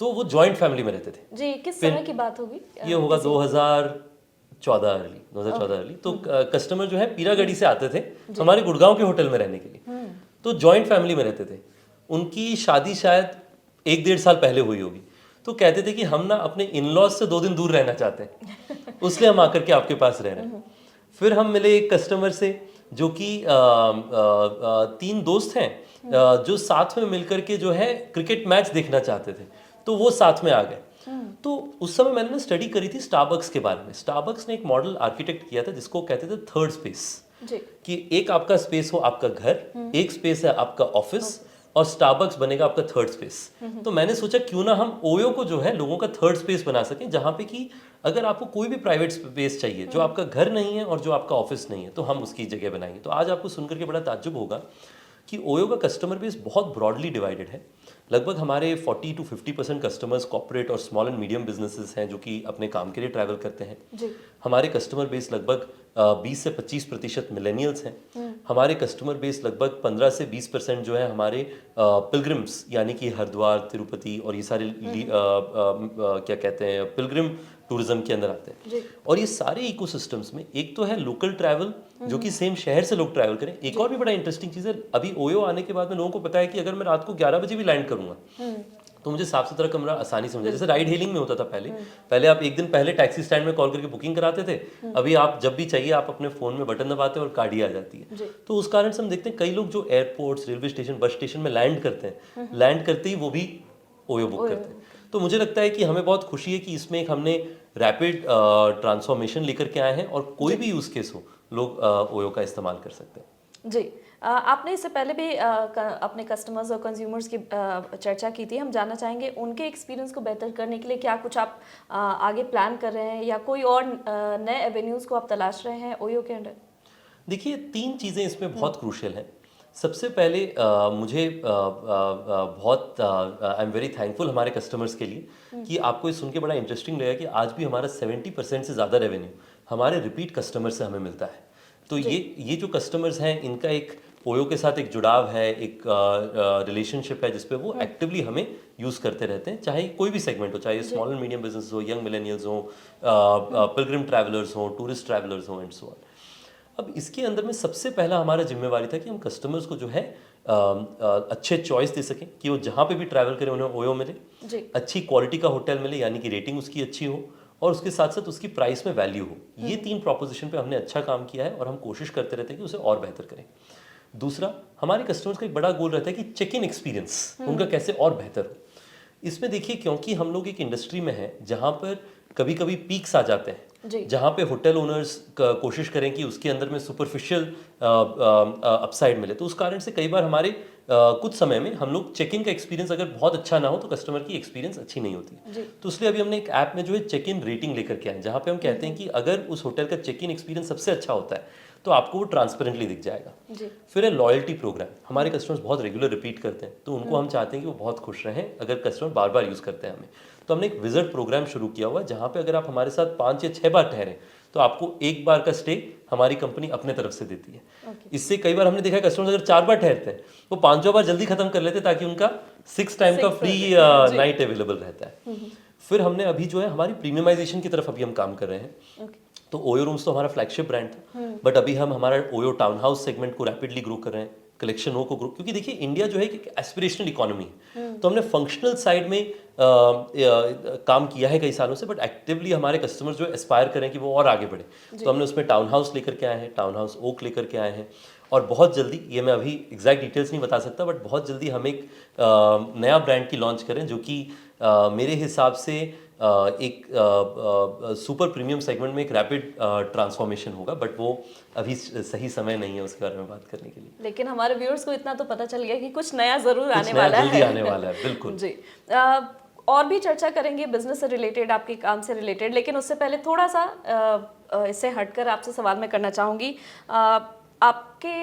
तो वो जॉइंट फैमिली में रहते थे। जी, किस समय की बात होगी? ये होगा 2014 अर्ली। तो कस्टमर जो है पीरागढ़ी से आते थे हमारे गुड़गांव के होटल में रहने के लिए। तो जॉइंट फैमिली में रहते थे। उनकी शादी शायद 1-1.5 साल पहले हुई होगी। तो कहते थे कि हम ना अपने इन-लॉज से 2 दिन दूर रहना चाहते हैं, उसलिए हम आकर के आपके पास रह रहे हैं। फिर हम मिले एक कस्टमर से जो कि 3 दोस्त हैं जो साथ में मिलकर के जो है क्रिकेट मैच देखना चाहते थे, तो वो साथ में आ गए। तो उस समय मैंने ना स्टडी करी थी स्टारबक्स के बारे में। स्टारबक्स ने एक मॉडल आर्किटेक्ट किया था जिसको कहते थे थर्ड स्पेस, कि एक आपका स्पेस हो आपका घर, एक स्पेस है आपका ऑफिस, और स्टारबक्स बनेगा आपका थर्ड स्पेस। तो मैंने सोचा क्यों ना हम ओयो को जो है लोगों का थर्ड स्पेस बना सकें, जहां पे कि अगर आपको कोई भी प्राइवेट स्पेस चाहिए जो आपका घर नहीं है और जो आपका ऑफिस नहीं है, तो हम उसकी जगह बनाएंगे। तो आज आपको सुनकर के बड़ा ताज्जुब होगा कि ओयो का कस्टमर बेस बहुत ब्रॉडली डिवाइडेड है। लगभग हमारे 40 to 50% कस्टमर्स कॉर्पोरेट और स्मॉल एंड मीडियम बिजनेसेस हैं जो कि अपने काम के लिए ट्रैवल करते हैं। जी। हमारे कस्टमर बेस लगभग 20 से 25% मिलेनियल्स हैं। हमारे कस्टमर बेस लगभग 15 से 20% जो है हमारे पिलग्रिम्स, यानी कि हरिद्वार, तिरुपति और ये सारे क्या कहते हैं पिलग्रिम टूरिज्म के अंदर आते हैं। और ये सारे इकोसिस्टम्स में एक तो है लोकल ट्रैवल जो कि सेम शहर से लोग ट्रैवल करें। एक और भी बड़ा इंटरेस्टिंग चीज़ है, अभी ओयो आने के बाद में लोगों को पता है कि अगर मैं रात को 11 बजे भी लैंड करूंगा तो मुझे साफ सुथरा कमरा आसानी से मिल जाए। जैसे राइड हेलिंग में होता था पहले आप एक दिन पहले टैक्सी स्टैंड में कॉल करके बुकिंग कराते थे। अभी आप जब भी चाहिए आप अपने फोन में बटन दबाते हैं और गाड़ी आ जाती है। तो उस कारण से हम देखते हैं कई लोग जो airports, railway station, bus station में लैंड करते हैं, लैंड करते ही वो भी ओयो बुक करते हैं। तो मुझे लगता है कि हमें बहुत खुशी है कि इसमें एक हमने रैपिड ट्रांसफॉर्मेशन लेकर के आए हैं और कोई भी यूज केस हो लोग ओयो का इस्तेमाल कर सकते हैं। जी। आपने इससे पहले भी अपने कस्टमर्स और कंज्यूमर्स की चर्चा की थी। हम जानना चाहेंगे उनके एक्सपीरियंस को बेहतर करने के लिए क्या कुछ आप आगे प्लान कर रहे हैं या कोई और नए एवेन्यूज़ को आप तलाश रहे हैं ओयो के अंडर? देखिए 3 चीज़ें इसमें बहुत क्रूशियल हैं। सबसे पहले मुझे बहुत आई एम वेरी थैंकफुल हमारे कस्टमर्स के लिए कि आपको ये सुन के बड़ा इंटरेस्टिंग लगेगा कि आज भी हमारा 70% से ज़्यादा रेवेन्यू हमारे रिपीट कस्टमर से हमें मिलता है। तो ये जो कस्टमर्स हैं इनका एक ओयो के साथ एक जुड़ाव है, एक रिलेशनशिप है जिसपे वो एक्टिवली हमें यूज़ करते रहते हैं, चाहे कोई भी सेगमेंट हो, चाहे स्मॉल एंड मीडियम बिजनेस हो, यंग मिलेनियल्स हो, पिलग्रिम ट्रैवलर्स हो, टूरिस्ट ट्रैवलर्स हो एंड सो ऑन। अब इसके अंदर में सबसे पहला हमारा जिम्मेवारी था कि हम कस्टमर्स को जो है अच्छे चॉइस दे सकें कि वो जहाँ पे भी ट्रैवल करें उन्हें ओयो मिले, अच्छी क्वालिटी का होटल मिले यानी कि रेटिंग उसकी अच्छी हो, और उसके साथ साथ उसकी प्राइस में वैल्यू हो। ये 3 प्रोपोजिशन पे हमने अच्छा काम किया है और हम कोशिश करते रहते हैं कि उसे और बेहतर करें। दूसरा, हमारे कस्टमर्स का एक बड़ा गोल रहता है कि चेक इन एक्सपीरियंस उनका कैसे और बेहतर हो। इसमें देखिए क्योंकि हम लोग एक इंडस्ट्री में हैं जहाँ पर कभी कभी पीक्स आ जाते हैं, जहाँ पे होटल ओनर्स कोशिश करें कि उसके अंदर में सुपरफिशियल अपसाइड मिले, तो उस कारण से कई बार हमारे कुछ समय में हम लोग चेक इन का एक्सपीरियंस अगर बहुत अच्छा ना हो तो कस्टमर की एक्सपीरियंस अच्छी नहीं होती। तो इसलिए अभी हमने एक ऐप में जो है चेक इन रेटिंग लेकर के आए, जहाँ पे हम कहते हैं कि अगर उस होटल का चेक इन एक्सपीरियंस सबसे अच्छा होता है तो आपको वो ट्रांसपेरेंटली दिख जाएगा। फिर है लॉयल्टी प्रोग्राम। हमारे कस्टमर्स बहुत रेगुलर रिपीट करते हैं तो उनको हम चाहते हैं कि वो बहुत खुश रहें अगर कस्टमर बार बार यूज़ करते हैं हमें। तो हमने एक विजिट प्रोग्राम शुरू किया हुआ है जहाँ पे अगर आप हमारे साथ 5 या 6 बार ठहरें तो आपको एक बार का स्टे हमारी कंपनी अपने तरफ से देती है। इससे कई बार हमने देखा है कस्टमर्स अगर 4 बार ठहरते हैं वो 5वां बार जल्दी खत्म कर लेते हैं ताकि उनका 6 टाइम का फ्री नाइट अवेलेबल रहता है। फिर हमने अभी जो है हमारी प्रीमियमाइजेशन की तरफ अभी हम काम कर रहे हैं। तो ओयो रूम्स तो हमारा फ्लैगशिप ब्रांड था, बट अभी हम हमारा ओयो टाउन हाउस सेगमेंट को रैपिडली ग्रो कर रहे हैं, कलेक्शन ओ को ग्रो, क्योंकि देखिए इंडिया जो है एक एस्पिरेशनल इकोनॉमी है। तो हमने फंक्शनल साइड में काम किया है कई सालों से, बट एक्टिवली हमारे कस्टमर्स जो एस्पायर करें कि वो और आगे बढ़े, तो हमने उसमें टाउन हाउस लेकर के आए हैं, टाउन हाउस ओक लेकर के आए हैं। और बहुत जल्दी, ये मैं अभी एग्जैक्ट डिटेल्स नहीं बता सकता, बट बहुत जल्दी हम एक नया ब्रांड की लॉन्च करें जो कि मेरे हिसाब से एक सुपर प्रीमियम सेगमेंट में एक रैपिड ट्रांसफॉर्मेशन होगा, बट वो अभी सही समय नहीं है उसके बारे में बात करने के लिए। लेकिन हमारे व्यूअर्स को इतना तो पता चल गया कि कुछ नया जरूर आने नया वाला है। जल्दी आने वाला है, बिल्कुल जी। और भी चर्चा करेंगे बिजनेस से रिलेटेड, आपके काम से रिलेटेड, लेकिन उससे पहले थोड़ा सा इससे हटकर आपसे सवाल मैं करना चाहूँगी। आपके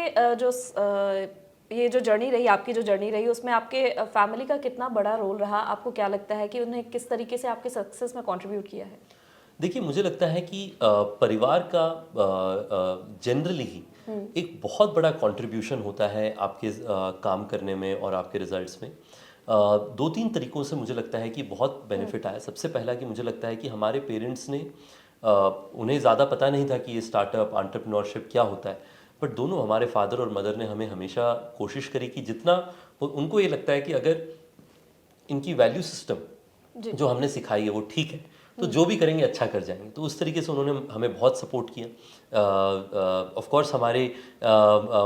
ये जो जर्नी रही, आपकी जो जर्नी रही, उसमें आपके फैमिली का कितना बड़ा रोल रहा? आपको क्या लगता है कि उन्हें किस तरीके से आपके सक्सेस में कंट्रीब्यूट किया है? देखिए, मुझे लगता है कि परिवार का जनरली ही एक बहुत बड़ा कंट्रीब्यूशन होता है आपके काम करने में और आपके रिजल्ट्स में। दो तीन तरीकों से मुझे लगता है कि बहुत बेनिफिट आया। सबसे पहला कि मुझे लगता है कि हमारे पेरेंट्स ने उन्हें ज़्यादा पता नहीं था कि ये स्टार्टअप एंटरप्रेन्योरशिप क्या होता है, बट दोनों हमारे फादर और मदर ने हमें हमेशा कोशिश करी कि जितना उनको ये लगता है कि अगर इनकी वैल्यू सिस्टम जो हमने सिखाई है वो ठीक है, तो जो भी करेंगे अच्छा कर जाएंगे। तो उस तरीके से उन्होंने हमें बहुत सपोर्ट किया। ऑफ कोर्स हमारे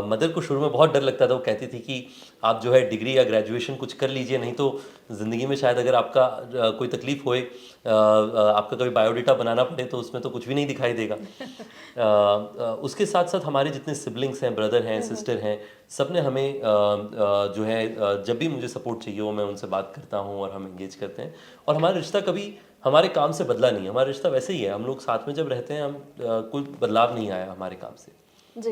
मदर को शुरू में बहुत डर लगता था। वो कहती थी कि आप जो है डिग्री या ग्रेजुएशन कुछ कर लीजिए, नहीं तो ज़िंदगी में शायद अगर आपका कोई तकलीफ होए, आपका कभी बायोडेटा बनाना पड़े, तो उसमें तो कुछ भी नहीं दिखाई देगा। उसके साथ साथ हमारे जितने सिबलिंग्स हैं, ब्रदर हैं, सिस्टर हैं, सब ने हमें जो है जब भी मुझे सपोर्ट चाहिए वो मैं उनसे बात करता हूँ और हम एंगेज करते हैं। और हमारा रिश्ता कभी हमारे काम से बदला नहीं है। हमारा रिश्ता वैसे ही है। हम लोग साथ में जब रहते हैं, हम कोई बदलाव नहीं आया हमारे काम से। जी।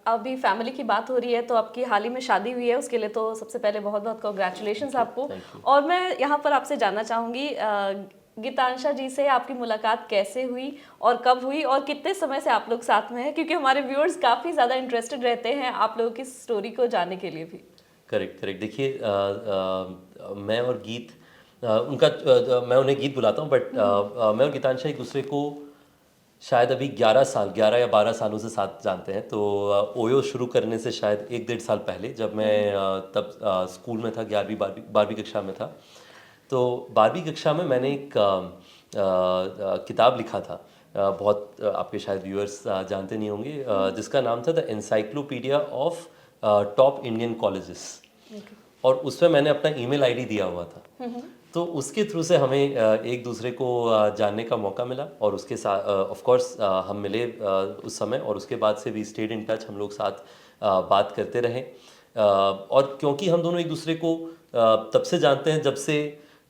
अभी फैमिली की बात हो रही है, तो आपकी हाल ही में शादी हुई है, उसके लिए तो सबसे पहले बहुत बहुत कॉन्ग्रेचुलेशंस आपको। और मैं यहाँ पर आपसे जानना चाहूँगी, गीतांशा जी से आपकी मुलाकात कैसे हुई और कब हुई और कितने समय से आप लोग साथ में हैं? क्योंकि हमारे व्यूअर्स काफ़ी ज़्यादा इंटरेस्टेड रहते हैं आप लोगों की स्टोरी को जानने के लिए भी। करेक्ट। देखिए, मैं और गीत, मैं उन्हें गीत बुलाता हूँ, बट मैं और गीतांशा एक दूसरे को शायद अभी 11 या 12 सालों से साथ जानते हैं। तो ओयो शुरू करने से शायद 1-1.5 साल पहले, जब मैं तब स्कूल में था, 12वीं कक्षा में था, तो 12वीं कक्षा में मैंने एक किताब लिखा था। बहुत आपके शायद व्यूअर्स जानते नहीं होंगे, जिसका नाम था the encyclopedia of top Indian colleges. और उसमें मैंने अपना ईमेल आईडी दिया हुआ था। तो उसके थ्रू से हमें एक दूसरे को जानने का मौका मिला, और उसके साथ ऑफ कोर्स हम मिले उस समय, और उसके बाद से भी स्टेड इन टच, हम लोग साथ बात करते रहे। और क्योंकि हम दोनों एक दूसरे को तब से जानते हैं जब से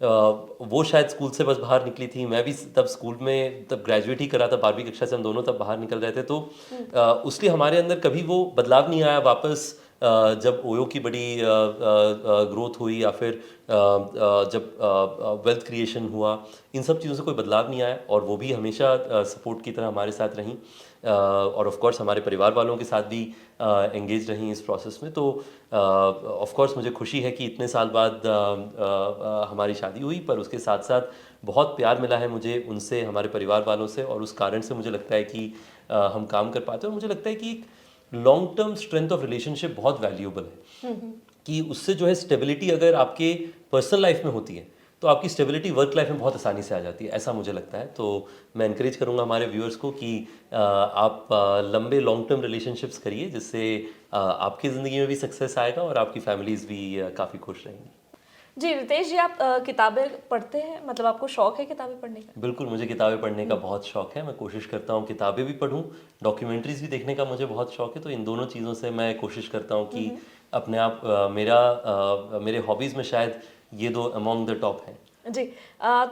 वो शायद स्कूल से बस बाहर निकली थी, मैं भी तब स्कूल में तब ग्रेजुएट ही करा था, 12वीं कक्षा से हम दोनों तब बाहर निकल रहे थे। तो उसलिए हमारे अंदर कभी वो बदलाव नहीं आया वापस। जब ओयो की बड़ी ग्रोथ हुई, या फिर जब वेल्थ क्रिएशन हुआ, इन सब चीज़ों से कोई बदलाव नहीं आया, और वो भी हमेशा सपोर्ट की तरह हमारे साथ रहीं, और ऑफ कोर्स हमारे परिवार वालों के साथ भी एंगेज रहीं इस प्रोसेस में। तो ऑफ कोर्स मुझे खुशी है कि इतने साल बाद हमारी शादी हुई, पर उसके साथ साथ बहुत प्यार मिला है मुझे उनसे, हमारे परिवार वालों से, और उस कारण से मुझे लगता है कि हम काम कर पाते हैं। और मुझे लगता है कि एक long term strength of relationship बहुत वैल्यूएबल है, कि उससे जो है स्टेबिलिटी अगर आपके पर्सनल लाइफ में होती है, तो आपकी स्टेबिलिटी वर्क लाइफ में बहुत आसानी से आ जाती है, ऐसा मुझे लगता है। तो मैं इनकरेज करूंगा हमारे व्यूअर्स को कि आप लंबे लॉन्ग टर्म रिलेशनशिप्स करिए, जिससे आपकी ज़िंदगी में भी सक्सेस आएगा और आपकी फैमिलीज़ भी काफ़ी खुश रहेंगी। जी रितेश जी, आप किताबें पढ़ते हैं? मतलब आपको शौक है किताबें पढ़ने का? बिल्कुल, मुझे किताबें पढ़ने का बहुत शौक है। मैं कोशिश करता हूँ किताबें भी पढूं, डॉक्यूमेंट्रीज भी देखने का मुझे बहुत शौक है। तो इन दोनों चीज़ों से मैं कोशिश करता हूँ कि अपने आप मेरे हॉबीज़ में शायद ये दो अमॉन्ग द टॉप हैं। जी।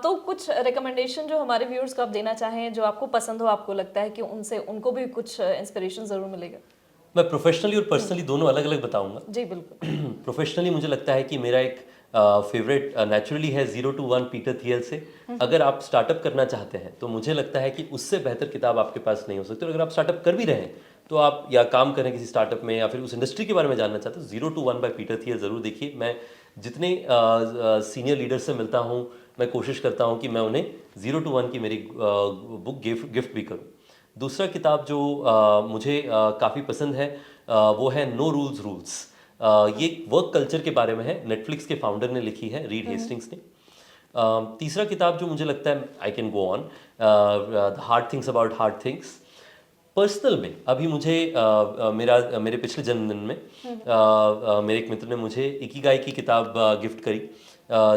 तो कुछ रिकमेंडेशन जो हमारे व्यूअर्स को आप देना चाहें, जो आपको पसंद हो, आपको लगता है कि उनसे उनको भी कुछ इंस्पिरेशन ज़रूर मिलेगा? मैं प्रोफेशनली और पर्सनली दोनों अलग अलग बताऊंगा। जी बिल्कुल। प्रोफेशनली मुझे लगता है कि मेरा एक फेवरेट नेचुरली है 0 to 1 पीटर थियल से। अगर आप स्टार्टअप करना चाहते हैं, तो मुझे लगता है कि उससे बेहतर किताब आपके पास नहीं हो सकती। और अगर आप स्टार्टअप कर भी रहे हैं, तो आप या काम करें किसी स्टार्टअप में, या फिर उस इंडस्ट्री के बारे में जानना चाहते हो, 0 to 1 बाय पीटर थियल ज़रूर देखिए। मैं जितने सीनियर लीडर से मिलता हूँ, मैं कोशिश करता हूँ कि मैं उन्हें 0 to 1 की मेरी बुक गिफ्ट भी करूँ। दूसरा किताब जो मुझे काफ़ी पसंद है, वो है नो रूल्स। ये वर्क कल्चर के बारे में है, नेटफ्लिक्स के फाउंडर ने लिखी है, रीड हेस्टिंग्स ने। तीसरा किताब जो मुझे लगता है I can go on, the hard things about hard things. Personal में अभी मुझे मेरे पिछले जन्मदिन में मेरे एक मित्र ने मुझे इकिगाई की किताब गिफ्ट करी,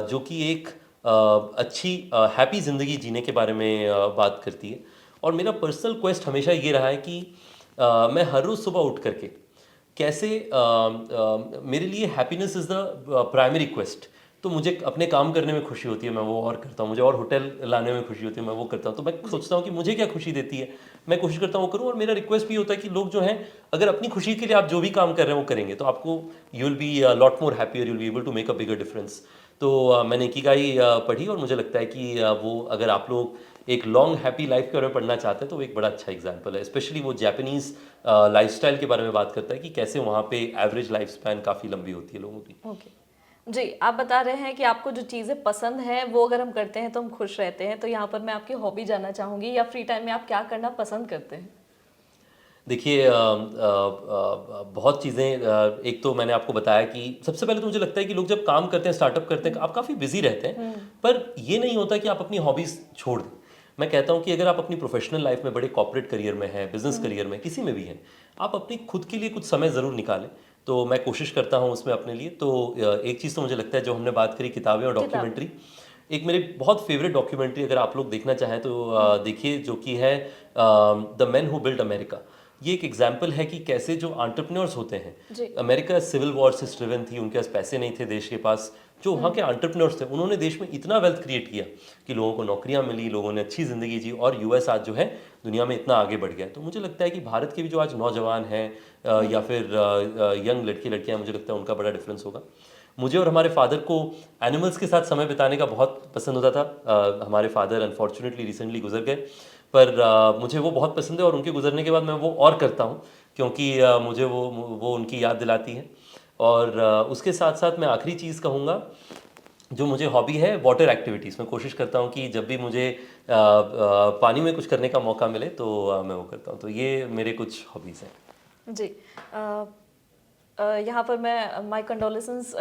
जो कि एक अच्छी हैप्पी ज़िंदगी जीने के बारे में बात करती है। और मेरा पर्सनल क्वेस्ट हमेशा ये रहा है कि मैं हर रोज़ सुबह उठ करके कैसे मेरे लिए happiness is the primary quest. तो मुझे अपने काम करने में खुशी होती है, मैं वो और करता हूँ। मुझे और होटल लाने में खुशी होती है, मैं वो करता हूँ। तो मैं सोचता हूँ कि मुझे क्या खुशी देती है, मैं कोशिश करता हूँ वो करूँ। और मेरा रिक्वेस्ट भी होता है कि लोग जो हैं, अगर अपनी खुशी के लिए आप जो भी काम कर रहे हैं वो करेंगे, तो आपको you will be lot more happier, you will be able to make a bigger difference. तो मैंने इकिगाई पढ़ी और मुझे लगता है कि वो अगर आप लोग एक लॉन्ग हैप्पी लाइफ के बारे में पढ़ना चाहते हैं तो वो एक बड़ा अच्छा एग्जाम्पल है। स्पेशली वो जापानीज़ लाइफस्टाइल के बारे में बात करता है कि कैसे वहाँ पे एवरेज लाइफ स्पैन काफ़ी लंबी होती है लोगों की। ओके जी, आप बता रहे हैं कि आपको जो चीज़ें पसंद हैं वो अगर हम करते हैं तो हम खुश रहते हैं। तो यहाँ पर मैं आपकी हॉबी जानना चाहूँगी, या फ्री टाइम में आप क्या करना पसंद करते हैं? देखिए बहुत चीज़ें, एक तो मैंने आपको बताया कि सबसे पहले तो मुझे लगता है कि लोग जब काम करते हैं, स्टार्टअप करते हैं, आप काफ़ी बिजी रहते हैं, पर ये नहीं होता कि आप अपनी हॉबीज़ छोड़ दें। मैं कहता हूँ कि अगर आप अपनी प्रोफेशनल लाइफ में, बड़े कॉर्पोरेट करियर में हैं, बिजनेस करियर में, किसी में भी हैं, आप अपनी खुद के लिए कुछ समय ज़रूर निकालें। तो मैं कोशिश करता हूँ उसमें अपने लिए। तो एक चीज़ तो मुझे लगता है, जो हमने बात करी किताबें और किताब। डॉक्यूमेंट्री, एक मेरी बहुत फेवरेट डॉक्यूमेंट्री अगर आप लोग देखना चाहें तो देखिए, जो कि है the man who built America. ये एक एग्जाम्पल है कि कैसे जो एंटरप्रेन्योर्स होते हैं, जी। अमेरिका सिविल वॉर से स्ट्रिवन थी, उनके पास पैसे नहीं थे देश के पास। जो वहाँ के एंटरप्रेन्योर्स थे, उन्होंने देश में इतना वेल्थ क्रिएट किया कि लोगों को नौकरियाँ मिली, लोगों ने अच्छी ज़िंदगी जी, और यूएस आज जो है दुनिया में इतना आगे बढ़ गया है। तो मुझे लगता है कि भारत के भी जो आज नौजवान हैं या फिर यंग लड़के लड़कियाँ, मुझे लगता है उनका बड़ा डिफरेंस होगा। मुझे और हमारे फादर को एनिमल्स के साथ समय बिताने का बहुत पसंद होता था। हमारे फादर अनफॉर्चुनेटली रिसेंटली गुजर गए, पर मुझे वो बहुत पसंद है, और उनके गुजरने के बाद मैं वो और करता हूँ, क्योंकि मुझे वो उनकी याद दिलाती है। और उसके साथ साथ मैं आखिरी चीज़ कहूँगा, जो मुझे हॉबी है, वाटर एक्टिविटीज़। मैं कोशिश करता हूँ कि जब भी मुझे पानी में कुछ करने का मौका मिले तो मैं वो करता हूँ। तो ये मेरे कुछ हॉबीज़ हैं। जी। यहाँ पर मैं माई कंडोलेंसेस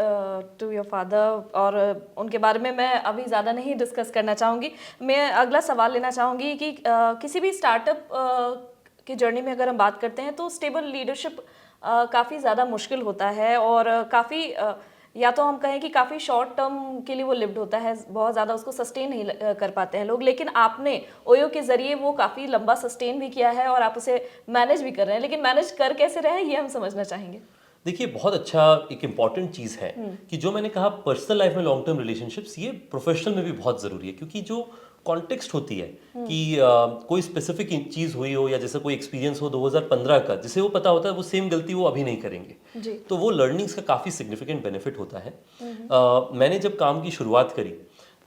टू योर फादर, और उनके बारे में मैं अभी ज़्यादा नहीं डिस्कस करना चाहूँगी। मैं अगला सवाल लेना चाहूँगी कि किसी भी स्टार्टअप की जर्नी में अगर हम बात करते हैं तो स्टेबल लीडरशिप काफ़ी ज़्यादा मुश्किल होता है, और काफ़ी या तो हम कहें कि काफ़ी शॉर्ट टर्म के लिए वो लिव्ड होता है, बहुत ज़्यादा उसको सस्टेन नहीं कर पाते हैं लोग। लेकिन आपने ओयो के ज़रिए वो काफ़ी लंबा सस्टेन भी किया है, और आप उसे मैनेज भी कर रहे हैं। लेकिन मैनेज कर कैसे रहे हैं, ये हम समझना चाहेंगे। देखिए, बहुत अच्छा एक इम्पॉर्टेंट चीज़ है कि जो मैंने कहा, पर्सनल लाइफ में लॉन्ग टर्म रिलेशनशिप्स, ये प्रोफेशनल में भी बहुत ज़रूरी है। क्योंकि जो कॉन्टेक्स्ट होती है कि कोई स्पेसिफिक चीज़ हुई हो, या जैसे कोई एक्सपीरियंस हो 2015 का, जिसे वो पता होता है वो सेम गलती वो अभी नहीं करेंगे, जी। तो वो लर्निंग्स का काफ़ी सिग्निफिकेंट बेनिफिट होता है। मैंने जब काम की शुरुआत करी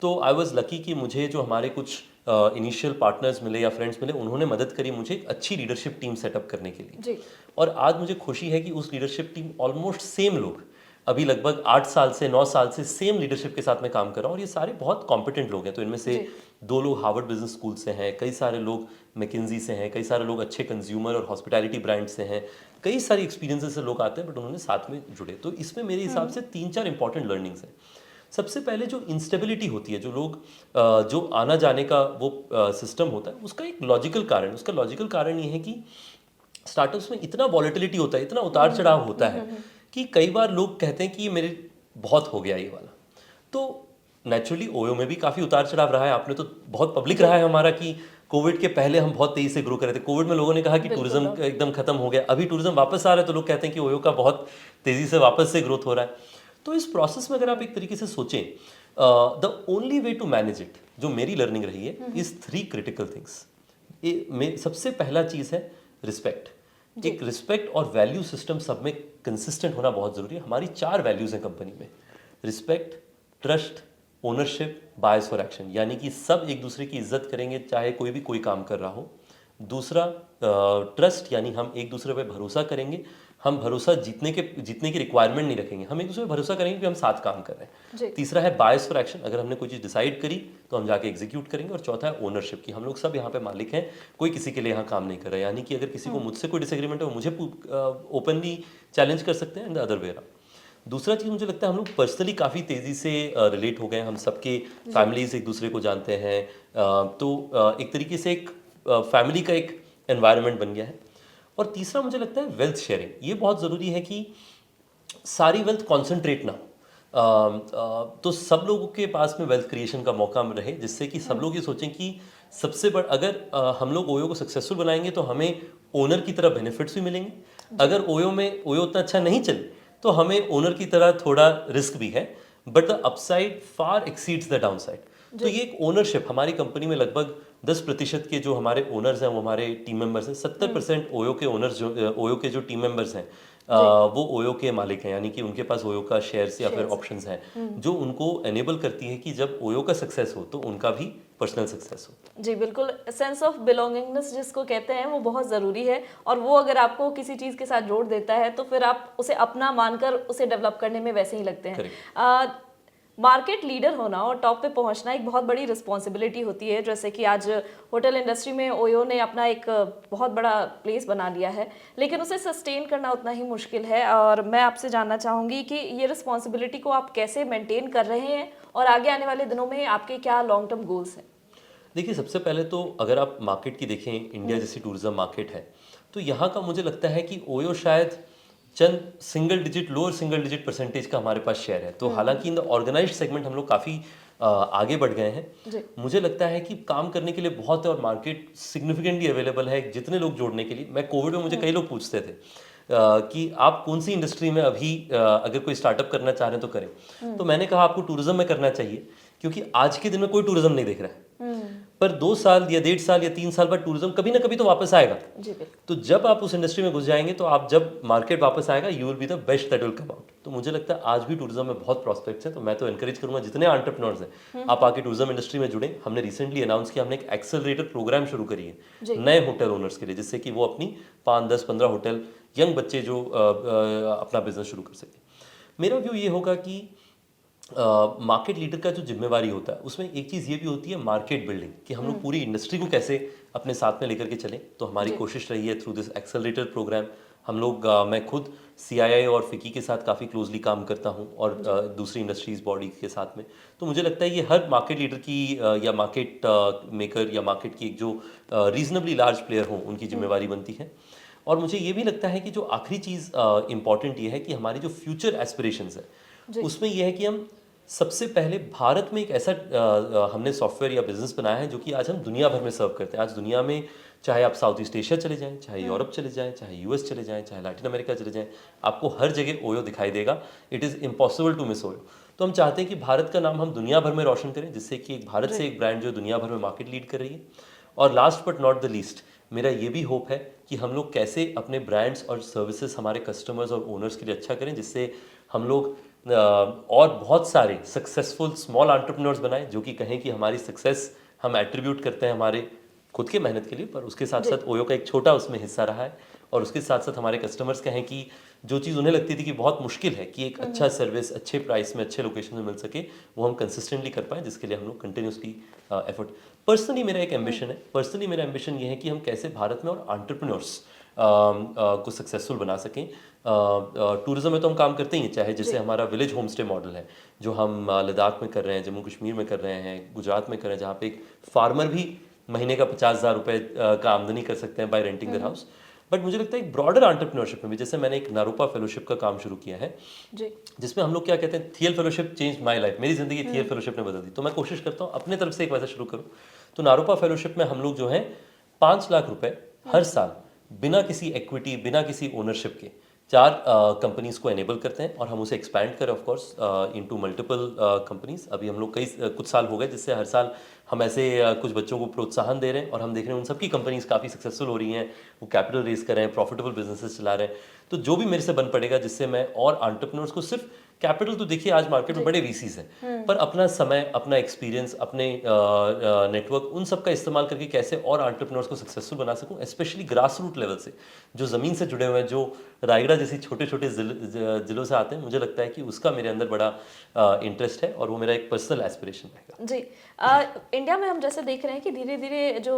तो आई वॉज लकी कि मुझे जो हमारे कुछ इनिशियल पार्टनर्स मिले या फ्रेंड्स मिले, उन्होंने मदद करी मुझे एक अच्छी लीडरशिप टीम सेटअप करने के लिए। जी। और आज मुझे खुशी है कि उस लीडरशिप टीम ऑलमोस्ट सेम लोग, अभी लगभग 8 साल से 9 साल से सेम लीडरशिप के साथ मैं काम कर रहा हूँ, और ये सारे बहुत कॉम्पिटेंट लोग हैं। तो इनमें से 2 लोग हार्वर्ड बिजनेस स्कूल से हैं, कई सारे लोग मैकिंजी से हैं, कई सारे लोग अच्छे कंज्यूमर और हॉस्पिटैलिटी ब्रांड से हैं, कई सारी एक्सपीरियंसेस से लोग आते हैं, बट उन्होंने साथ में जुड़े। तो इसमें मेरे हिसाब से 3-4 इंपॉर्टेंट लर्निंग्स हैं। सबसे पहले जो इंस्टेबिलिटी होती है, जो लोग जो आना जाने का वो सिस्टम होता है, उसका एक लॉजिकल कारण ये है कि स्टार्टअप्स में इतना वॉलेटिलिटी होता है, इतना उतार चढ़ाव होता है कि कई बार लोग कहते हैं कि ये मेरे बहुत हो गया ये वाला। तो नेचुरली ओयो में भी काफ़ी उतार चढ़ाव रहा है। आपने तो बहुत पब्लिक रहा है हमारा कि कोविड के पहले हम बहुत तेज़ी से ग्रो कर रहे थे। कोविड में लोगों ने कहा कि टूरिज्म एकदम खत्म हो गया, अभी टूरिज्म वापस आ रहा है, तो लोग कहते हैं कि ओयो का बहुत तेज़ी से वापस से ग्रोथ हो रहा है। तो इस प्रोसेस में अगर आप एक तरीके से सोचें, the only way to manage it, जो मेरी लर्निंग रही है, इज 3 क्रिटिकल थिंग्स। सबसे पहला चीज़ है रिस्पेक्ट। एक रिस्पेक्ट और वैल्यू सिस्टम सब में कंसिस्टेंट होना बहुत ज़रूरी है। हमारी 4 वैल्यूज़ हैं कंपनी में: respect, trust, ownership, bias for action. यानी कि सब एक दूसरे की इज्जत करेंगे, चाहे कोई भी कोई काम कर रहा हो। दूसरा ट्रस्ट, यानी हम एक दूसरे पे भरोसा करेंगे। हम भरोसा जीतने की रिक्वायरमेंट नहीं रखेंगे, हम एक दूसरे पे भरोसा करेंगे कि हम साथ काम कर रहे हैं। तीसरा है बायस फॉर एक्शन, अगर हमने कोई चीज़ डिसाइड करी तो हम जाके एग्जीक्यूट करेंगे। और चौथा है ओनरशिप, कि हम लोग सब यहाँ पे मालिक हैं, कोई किसी के लिए यहाँ काम नहीं कर रहा है। यानी कि अगर किसी को मुझसे कोई डिसएग्रीमेंट है, वो मुझे ओपनली चैलेंज कर सकते हैं, and the other way around. दूसरा चीज़ मुझे लगता है हम लोग पर्सनली काफ़ी तेज़ी से रिलेट हो गए हैं, हम सबके फैमिलीज एक दूसरे को जानते हैं, एक तरीके से एक फैमिली का एक एनवायरनमेंट बन गया है। और तीसरा मुझे लगता है वेल्थ शेयरिंग, ये बहुत ज़रूरी है कि सारी वेल्थ कॉन्सेंट्रेट ना हो। तो सब लोगों के पास में वेल्थ क्रिएशन का मौका रहे, जिससे कि सब लोग ये सोचें कि सबसे बड़ा, अगर हम लोग ओयो को सक्सेसफुल बनाएंगे तो हमें ओनर की तरह बेनिफिट्स भी मिलेंगे। अगर ओयो उतना अच्छा नहीं चले तो हमें ओनर की तरह थोड़ा रिस्क भी है, but the upside far exceeds the downside. तो ये एक ओनरशिप हमारी कंपनी में लगभग 10% के जो हमारे ओनर्स हैं वो हमारे टीम मेंबर्स हैं। 70% ओयो के ओनर्स जो ओयो के जो टीम मेंबर्स हैं वो ओयो के मालिक हैं, यानी कि उनके पास ओयो का शेयर्स या फिर ऑप्शंस हैं जो उनको एनेबल करती है कि जब ओयो का सक्सेस हो तो उनका भी पर्सनल सक्सेस हो। जी बिल्कुल, सेंस ऑफ बिलोंगिंगनेस जिसको कहते हैं वो बहुत ज़रूरी है, और वो अगर आपको किसी चीज़ के साथ जोड़ देता है तो फिर आप उसे अपना मानकर उसे डेवलप करने में वैसे ही लगते हैं। मार्केट लीडर होना और टॉप पे पहुंचना एक बहुत बड़ी रिस्पॉन्सिबिलिटी होती है, जैसे कि आज होटल इंडस्ट्री में ओयो ने अपना एक बहुत बड़ा प्लेस बना लिया है, लेकिन उसे सस्टेन करना उतना ही मुश्किल है। और मैं आपसे जानना चाहूँगी कि ये रिस्पॉन्सिबिलिटी को आप कैसे मेंटेन कर रहे हैं, और आगे आने वाले दिनों में आपके क्या लॉन्ग टर्म गोल्स हैं? देखिए, सबसे पहले तो अगर आप मार्केट की देखें, इंडिया जैसी टूरिज्म मार्केट है, तो यहाँ का मुझे लगता है कि ओयो शायद चंद लोअर सिंगल डिजिट परसेंटेज का हमारे पास शेयर है। तो हालांकि इन द ऑर्गेनाइज्ड सेगमेंट हम लोग काफ़ी आगे बढ़ गए हैं। मुझे लगता है कि काम करने के लिए बहुत है और मार्केट सिग्निफिकेंटली अवेलेबल है जितने लोग जोड़ने के लिए। मैं कोविड में मुझे कई लोग पूछते थे कि आप कौन सी इंडस्ट्री में अभी अगर कोई स्टार्टअप करना चाह रहे हैं तो करें। तो मैंने कहा आपको टूरिज्म में करना चाहिए, क्योंकि आज के दिन में कोई टूरिज्म नहीं देख रहा है, पर 2 साल या 1.5 साल या 3 साल बाद टूरिज्म कभी ना कभी तो वापस आएगा। जी बिल्कुल। तो जब आप उस इंडस्ट्री में घुस जाएंगे तो आप जब मार्केट वापस आएगा you will be the best that will come out. तो मुझे लगता है आज भी टूरिज्म में बहुत प्रॉस्पेक्ट्स हैं। तो मैं तो एनकरेज करूंगा जितने एंटरप्रेन्योर्स हैं आप आके टूरिज्म इंडस्ट्री में जुड़े। हमने रिसेंटली अनाउंस किया, हमने एक एक्सेलरेटर प्रोग्राम शुरू करी है नए होटल ओनर्स के लिए, जिससे कि वो अपनी 5, 10, 15 होटल यंग बच्चे जो अपना बिजनेस शुरू कर सके। मेरा व्यू ये होगा कि मार्केट लीडर का जो जिम्मेवारी होता है उसमें एक चीज़ ये भी होती है मार्केट बिल्डिंग, कि हम लोग पूरी इंडस्ट्री को कैसे अपने साथ में लेकर के चलें। तो हमारी कोशिश रही है थ्रू दिस एक्सेलरेटर प्रोग्राम। हम लोग मैं खुद CII और फिकी के साथ काफ़ी क्लोजली काम करता हूं, और दूसरी इंडस्ट्रीज बॉडी के साथ में। तो मुझे लगता है ये हर मार्केट लीडर की या मार्केट मेकर या मार्केट की एक जो रीजनेबली लार्ज प्लेयर हो उनकी जिम्मेवारी बनती है। और मुझे ये भी लगता है कि जो आखिरी चीज़ इंपॉर्टेंट ये है कि हमारी जो फ्यूचर एस्पिरेशंस है उसमें यह है कि हम सबसे पहले भारत में एक ऐसा हमने सॉफ्टवेयर या बिजनेस बनाया है जो कि आज हम दुनिया भर में सर्व करते हैं। आज दुनिया में चाहे आप साउथ ईस्ट एशिया चले जाएं, चाहे यूरोप चले जाएं, चाहे US चले जाएं, चाहे लैटिन अमेरिका चले जाएं, आपको हर जगह ओयो दिखाई देगा। It is impossible to miss Oyo. तो हम चाहते हैं कि भारत का नाम हम दुनिया भर में रोशन करें, जिससे कि एक भारत से एक ब्रांड जो दुनिया भर में मार्केट लीड कर रही है। और last but not the least, मेरा ये भी होप है कि हम लोग कैसे अपने ब्रांड्स और सर्विसेज हमारे कस्टमर्स और ओनर्स के लिए अच्छा करें, जिससे हम लोग और बहुत सारे सक्सेसफुल स्मॉल एंटरप्रेन्योर्स बनाएं जो कि कहें कि हमारी सक्सेस हम एट्रीब्यूट करते हैं हमारे खुद के मेहनत के लिए, पर उसके साथ साथ ओयो का एक छोटा उसमें हिस्सा रहा है। और उसके साथ साथ हमारे कस्टमर्स कहें कि जो चीज़ उन्हें लगती थी कि बहुत मुश्किल है कि एक अच्छा सर्विस अच्छे प्राइस में अच्छे लोकेशन में मिल सके, वो हम कंसिस्टेंटली कर पाएँ, जिसके लिए हम लोग कंटिन्यूसली एफर्ट। पर्सनली मेरा एक एम्बिशन है, पर्सनली मेरा एम्बिशन ये है कि हम कैसे भारत में और एंटरप्रेन्योर्स को सक्सेसफुल बना सकें। टूरिज्म में तो हम काम करते ही हैं, चाहे जैसे हमारा विलेज होम स्टे मॉडल है जो हम लद्दाख में कर रहे हैं, जम्मू कश्मीर में कर रहे हैं, गुजरात में कर रहे हैं, जहाँ पे एक फार्मर भी महीने का 50,000 रुपये का आमदनी कर सकते हैं by renting their house. But मुझे लगता है एक ब्रॉडर एंटरप्रेन्योरशिप में भी, जैसे मैंने एक नारूपा फेलोशिप का काम शुरू किया है जिसमें हम लोग क्या कहते हैं, थियल फेलोशिप चेंज माय लाइफ, मेरी जिंदगी थियल फेलोशिप ने बदल दी। तो मैं कोशिश करता हूँ अपने तरफ से एक वैसा शुरू करूँ। तो नारूपा फेलोशिप में हम लोग जो है 5 लाख रुपए हर साल बिना किसी इक्विटी, बिना किसी ओनरशिप के 4 कंपनीज को एनेबल करते हैं, और हम उसे एक्सपैंड करें of course into multiple companies. अभी हम लोग कुछ साल हो गए जिससे हर साल हम ऐसे कुछ बच्चों को प्रोत्साहन दे रहे हैं, और हम देख रहे हैं उन सबकी कंपनीज काफ़ी सक्सेसफुल हो रही हैं, वो कैपिटल रेज कर रहे हैं, प्रॉफिटेबल बिजनेसेस चला रहे हैं। तो जो भी मेरे से बन पड़ेगा जिससे मैं और एंटरप्रेन्योर्स को, सिर्फ कैपिटल तो देखिए आज मार्केट में बड़े VCs हैं, पर अपना समय, अपना एक्सपीरियंस, अपने नेटवर्क, उन सब का इस्तेमाल करके कैसे और एंटरप्रेन्योर्स को सक्सेसफुल बना सकूं, स्पेशली ग्रास रूट लेवल से, जो ज़मीन से जुड़े हुए हैं, जो रायगढ़ जैसी छोटे छोटे जिलों से आते हैं। मुझे लगता है कि उसका मेरे अंदर बड़ा इंटरेस्ट है, और वो मेरा एक पर्सनल एस्पिरेशन रहेगा। जी, इंडिया में हम जैसे देख रहे हैं कि धीरे धीरे जो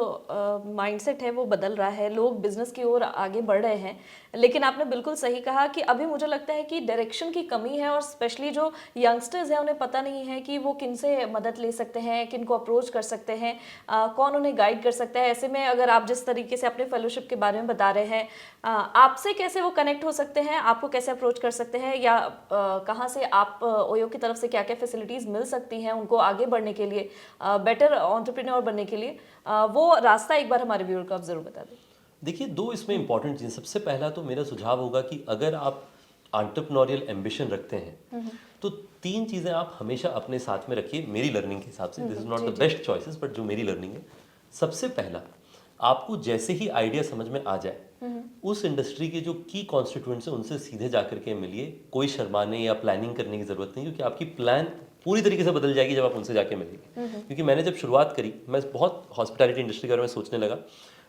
माइंडसेट है वो बदल रहा है, लोग बिजनेस की ओर आगे बढ़ रहे हैं, लेकिन आपने बिल्कुल सही कहा कि अभी मुझे लगता है कि डायरेक्शन की कमी है और स्पेशली जो यंगस्टर्स हैं उन्हें पता नहीं है कि वो किन से मदद ले सकते हैं, किन को अप्रोच कर सकते हैं, कौन उन्हें गाइड कर सकता है। ऐसे में अगर आप जिस तरीके से अपने फेलोशिप के बारे में बता रहे हैं, आपसे कैसे वो कनेक्ट हो सकते हैं, आपको कैसे अप्रोच कर सकते हैं, या कहाँ से आप ओयो की तरफ से क्या क्या फैसिलिटीज़ मिल सकती हैं उनको आगे बढ़ने के लिए, बेटर एंटरप्रेन्योर बनने के लिए, वो रास्ता एक बार हमारे व्यूअर को आप ज़रूर बता दें। देखिए, दो इसमें इंपॉर्टेंट चीज़, सबसे पहला तो मेरा सुझाव होगा कि अगर आप एंटरप्रेन्योरियल एम्बिशन रखते हैं तो तीन चीज़ें आप हमेशा अपने साथ में रखिए, मेरी लर्निंग के हिसाब से। This is not the best choices, but जो मेरी लर्निंग है, सबसे पहला, आपको जैसे ही आइडिया समझ में आ जाए, उस इंडस्ट्री के जो की कॉन्स्टिट्यूएंट्स हैं उनसे सीधे जाकर के मिलिए। कोई शर्माने या प्लानिंग करने की जरूरत नहीं, क्योंकि आपकी प्लान पूरी तरीके से बदल जाएगी जब आप उनसे जाके मिलेंगे। क्योंकि मैंने जब शुरुआत करी, मैं बहुत हॉस्पिटैलिटी इंडस्ट्री के बारे में सोचने लगा,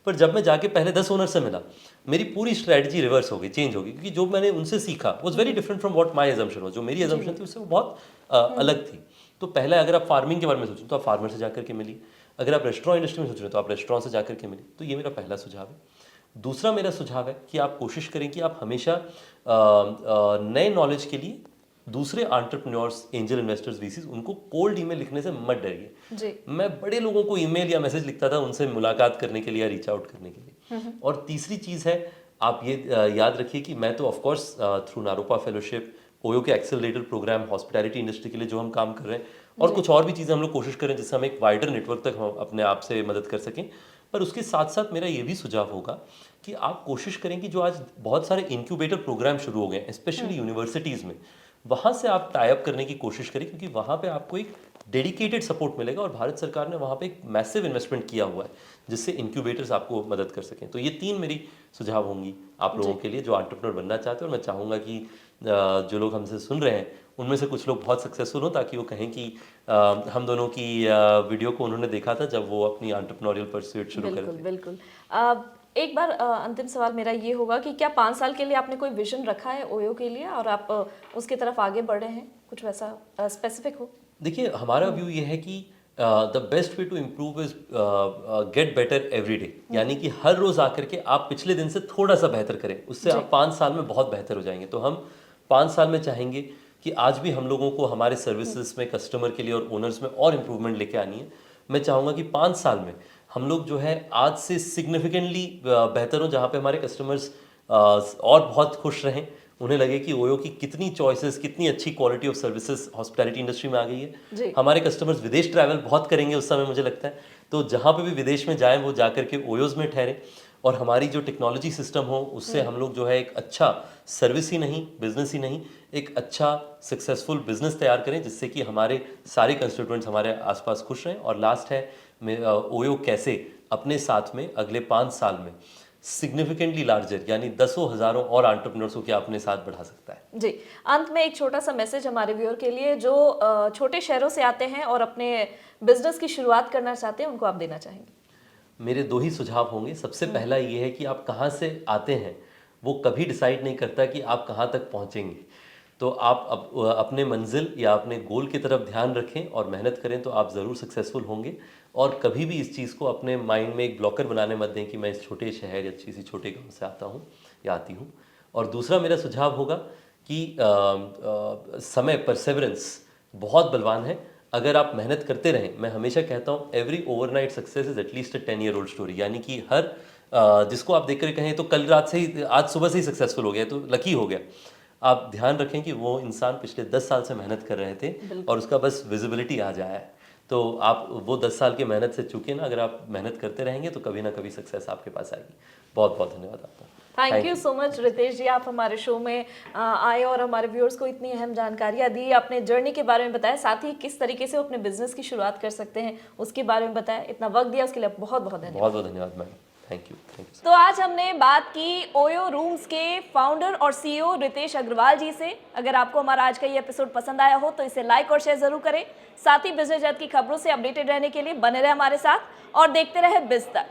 पर जब मैं जाके पहले 10 ओनर से मिला, मेरी पूरी स्ट्रेटजी रिवर्स हो गई, चेंज हो गई, क्योंकि जो मैंने उनसे सीखा was very different from what my assumption was. जो मेरी अजम्पशन थी उससे वो बहुत अलग थी। तो पहला, अगर आप फार्मिंग के बारे में सोचें तो आप फार्मर से जाकर के मिलिए। अगर आप रेस्टोरेंट इंडस्ट्री में सोच रहे हो तो आप रेस्टोरेंट से जाकर के मिलिए। तो ये मेरा पहला सुझाव है। दूसरा मेरा सुझाव है कि आप कोशिश करें कि आप हमेशा नए नॉलेज के लिए दूसरे एंटरप्रेन्योर्स, एंजल इन्वेस्टर्स, वीसीज, उनको कोल्ड ईमेल लिखने से मत डरिए। मैं बड़े लोगों को ईमेल या मैसेज लिखता था उनसे मुलाकात करने के लिए या रीच आउट करने के लिए। और तीसरी चीज़ है, आप ये याद रखिए कि मैं तो of course through Naropa fellowship, OYO के एक्सेलरेटर प्रोग्राम, हॉस्पिटैलिटी इंडस्ट्री के लिए जो हम काम कर रहे हैं, और कुछ और भी चीज़ें हम लोग कोशिश करें जिससे हम एक वाइडर नेटवर्क तक हम अपने आप से मदद कर सकें। पर उसके साथ साथ मेरा ये भी सुझाव होगा कि आप कोशिश करें कि जो आज बहुत सारे इंक्यूबेटर प्रोग्राम शुरू हो गए हैं, स्पेशली यूनिवर्सिटीज़ में, वहाँ से आप टाई अप करने की कोशिश करें, क्योंकि वहाँ पे आपको एक डेडिकेटेड सपोर्ट मिलेगा और भारत सरकार ने वहाँ पे एक मैसिव इन्वेस्टमेंट किया हुआ है जिससे इंक्यूबेटर्स आपको मदद कर सकें। तो ये तीन मेरी सुझाव होंगी आप लोगों के लिए जो एंटरप्रेन्योर बनना चाहते हैं। और मैं चाहूँगा कि जो लोग हमसे सुन रहे हैं उनमें से कुछ लोग बहुत सक्सेसफुल हों, ताकि वो कहें कि हम दोनों की वीडियो को उन्होंने देखा था जब वो अपनी एंटरप्रेन्योरियल परस्यूट शुरू करें। बिल्कुल बिल्कुल। एक बार अंतिम सवाल मेरा ये होगा कि क्या 5 साल के लिए आपने कोई विजन रखा है ओयो के लिए और आप उसकी तरफ आगे बढ़ रहे हैं, कुछ वैसा स्पेसिफिक हो? देखिए, हमारा व्यू ये है कि the best way to improve is get better every day, यानी कि हर रोज आकर के आप पिछले दिन से थोड़ा सा बेहतर करें, उससे आप 5 साल में बहुत बेहतर हो जाएंगे। तो हम 5 साल में चाहेंगे कि आज भी हम लोगों को हमारे सर्विसेज में, कस्टमर के लिए और ओनर्स में और इम्प्रूवमेंट लेके आनी है। मैं चाहूँगा कि 5 साल में हम लोग जो है आज से सिग्निफिकेंटली बेहतर हो, जहाँ पे हमारे कस्टमर्स और बहुत खुश रहें, उन्हें लगे कि ओयो की कितनी चॉइसेस, कितनी अच्छी quality of services hospitality industry में आ गई है। हमारे कस्टमर्स विदेश ट्रैवल बहुत करेंगे उस समय, मुझे लगता है, तो जहाँ पे भी विदेश में जाएं वो जाकर के ओयोज में ठहरें, और हमारी जो टेक्नोलॉजी सिस्टम हो उससे हम लोग जो है एक अच्छा सर्विस ही नहीं, बिजनेस ही नहीं, एक अच्छा सक्सेसफुल बिजनेस तैयार करें जिससे कि हमारे सारे कंस्टिट्यूएंट्स हमारे आसपास खुश रहें। और लास्ट है, ओयो कैसे अपने साथ में अगले 5 साल में सिग्निफिकेंटली लार्जर, यानी दसों हजारों और एंटरप्रेन्योर्स को क्या अपने साथ बढ़ा सकता है। जी, अंत में एक छोटा सा मैसेज हमारे व्यूअर के लिए जो छोटे शहरों से आते हैं और अपने बिजनेस की शुरुआत करना चाहते हैं, उनको आप देना चाहेंगे? मेरे 2 ही सुझाव होंगे। सबसे पहला ये है कि आप कहाँ से आते हैं वो कभी डिसाइड नहीं करता कि आप कहाँ तक पहुँचेंगे। तो आप अपने मंजिल या अपने गोल की तरफ ध्यान रखें और मेहनत करें तो आप ज़रूर सक्सेसफुल होंगे। और कभी भी इस चीज़ को अपने माइंड में एक ब्लॉकर बनाने मत दें कि मैं इस छोटे शहर या किसी छोटे गांव से आता हूँ या आती हूँ। और दूसरा मेरा सुझाव होगा कि समय, परसेवरेंस बहुत बलवान है। अगर आप मेहनत करते रहें, मैं हमेशा कहता हूँ every overnight success is at least a 10-year-old story, यानी कि हर जिसको आप देख कर कहें तो कल रात से ही, आज सुबह से ही सक्सेसफुल हो गया तो लकी हो गया। आप ध्यान रखें कि वो इंसान पिछले 10 साल से मेहनत कर रहे थे और उसका बस विजिबिलिटी आ जाया है। तो आप वो 10 साल की मेहनत से चूके ना, अगर आप मेहनत करते रहेंगे तो कभी ना कभी सक्सेस आपके पास आएगी। बहुत बहुत धन्यवाद आपका। Thank you so much Ritesh ji, आप हमारे शो में आए और हमारे व्यूअर्स को इतनी अहम जानकारियाँ दी, अपने जर्नी के बारे में बताया, साथ ही किस तरीके से वो अपने बिजनेस की शुरुआत कर सकते हैं उसके बारे में बताया। इतना वक्त दिया उसके लिए बहुत बहुत धन्यवाद। बहुत बहुत धन्यवाद मैम, थैंक यू। तो आज हमने बात की ओयो रूम्स के फाउंडर और सीईओ रितेश अग्रवाल जी से। अगर आपको हमारा आज का ये एपिसोड पसंद आया हो तो इसे लाइक और शेयर जरूर करें। साथ ही बिजनेस जगत की खबरों से अपडेटेड रहने के लिए बने रहे हमारे साथ और देखते रहे बिज़ तक।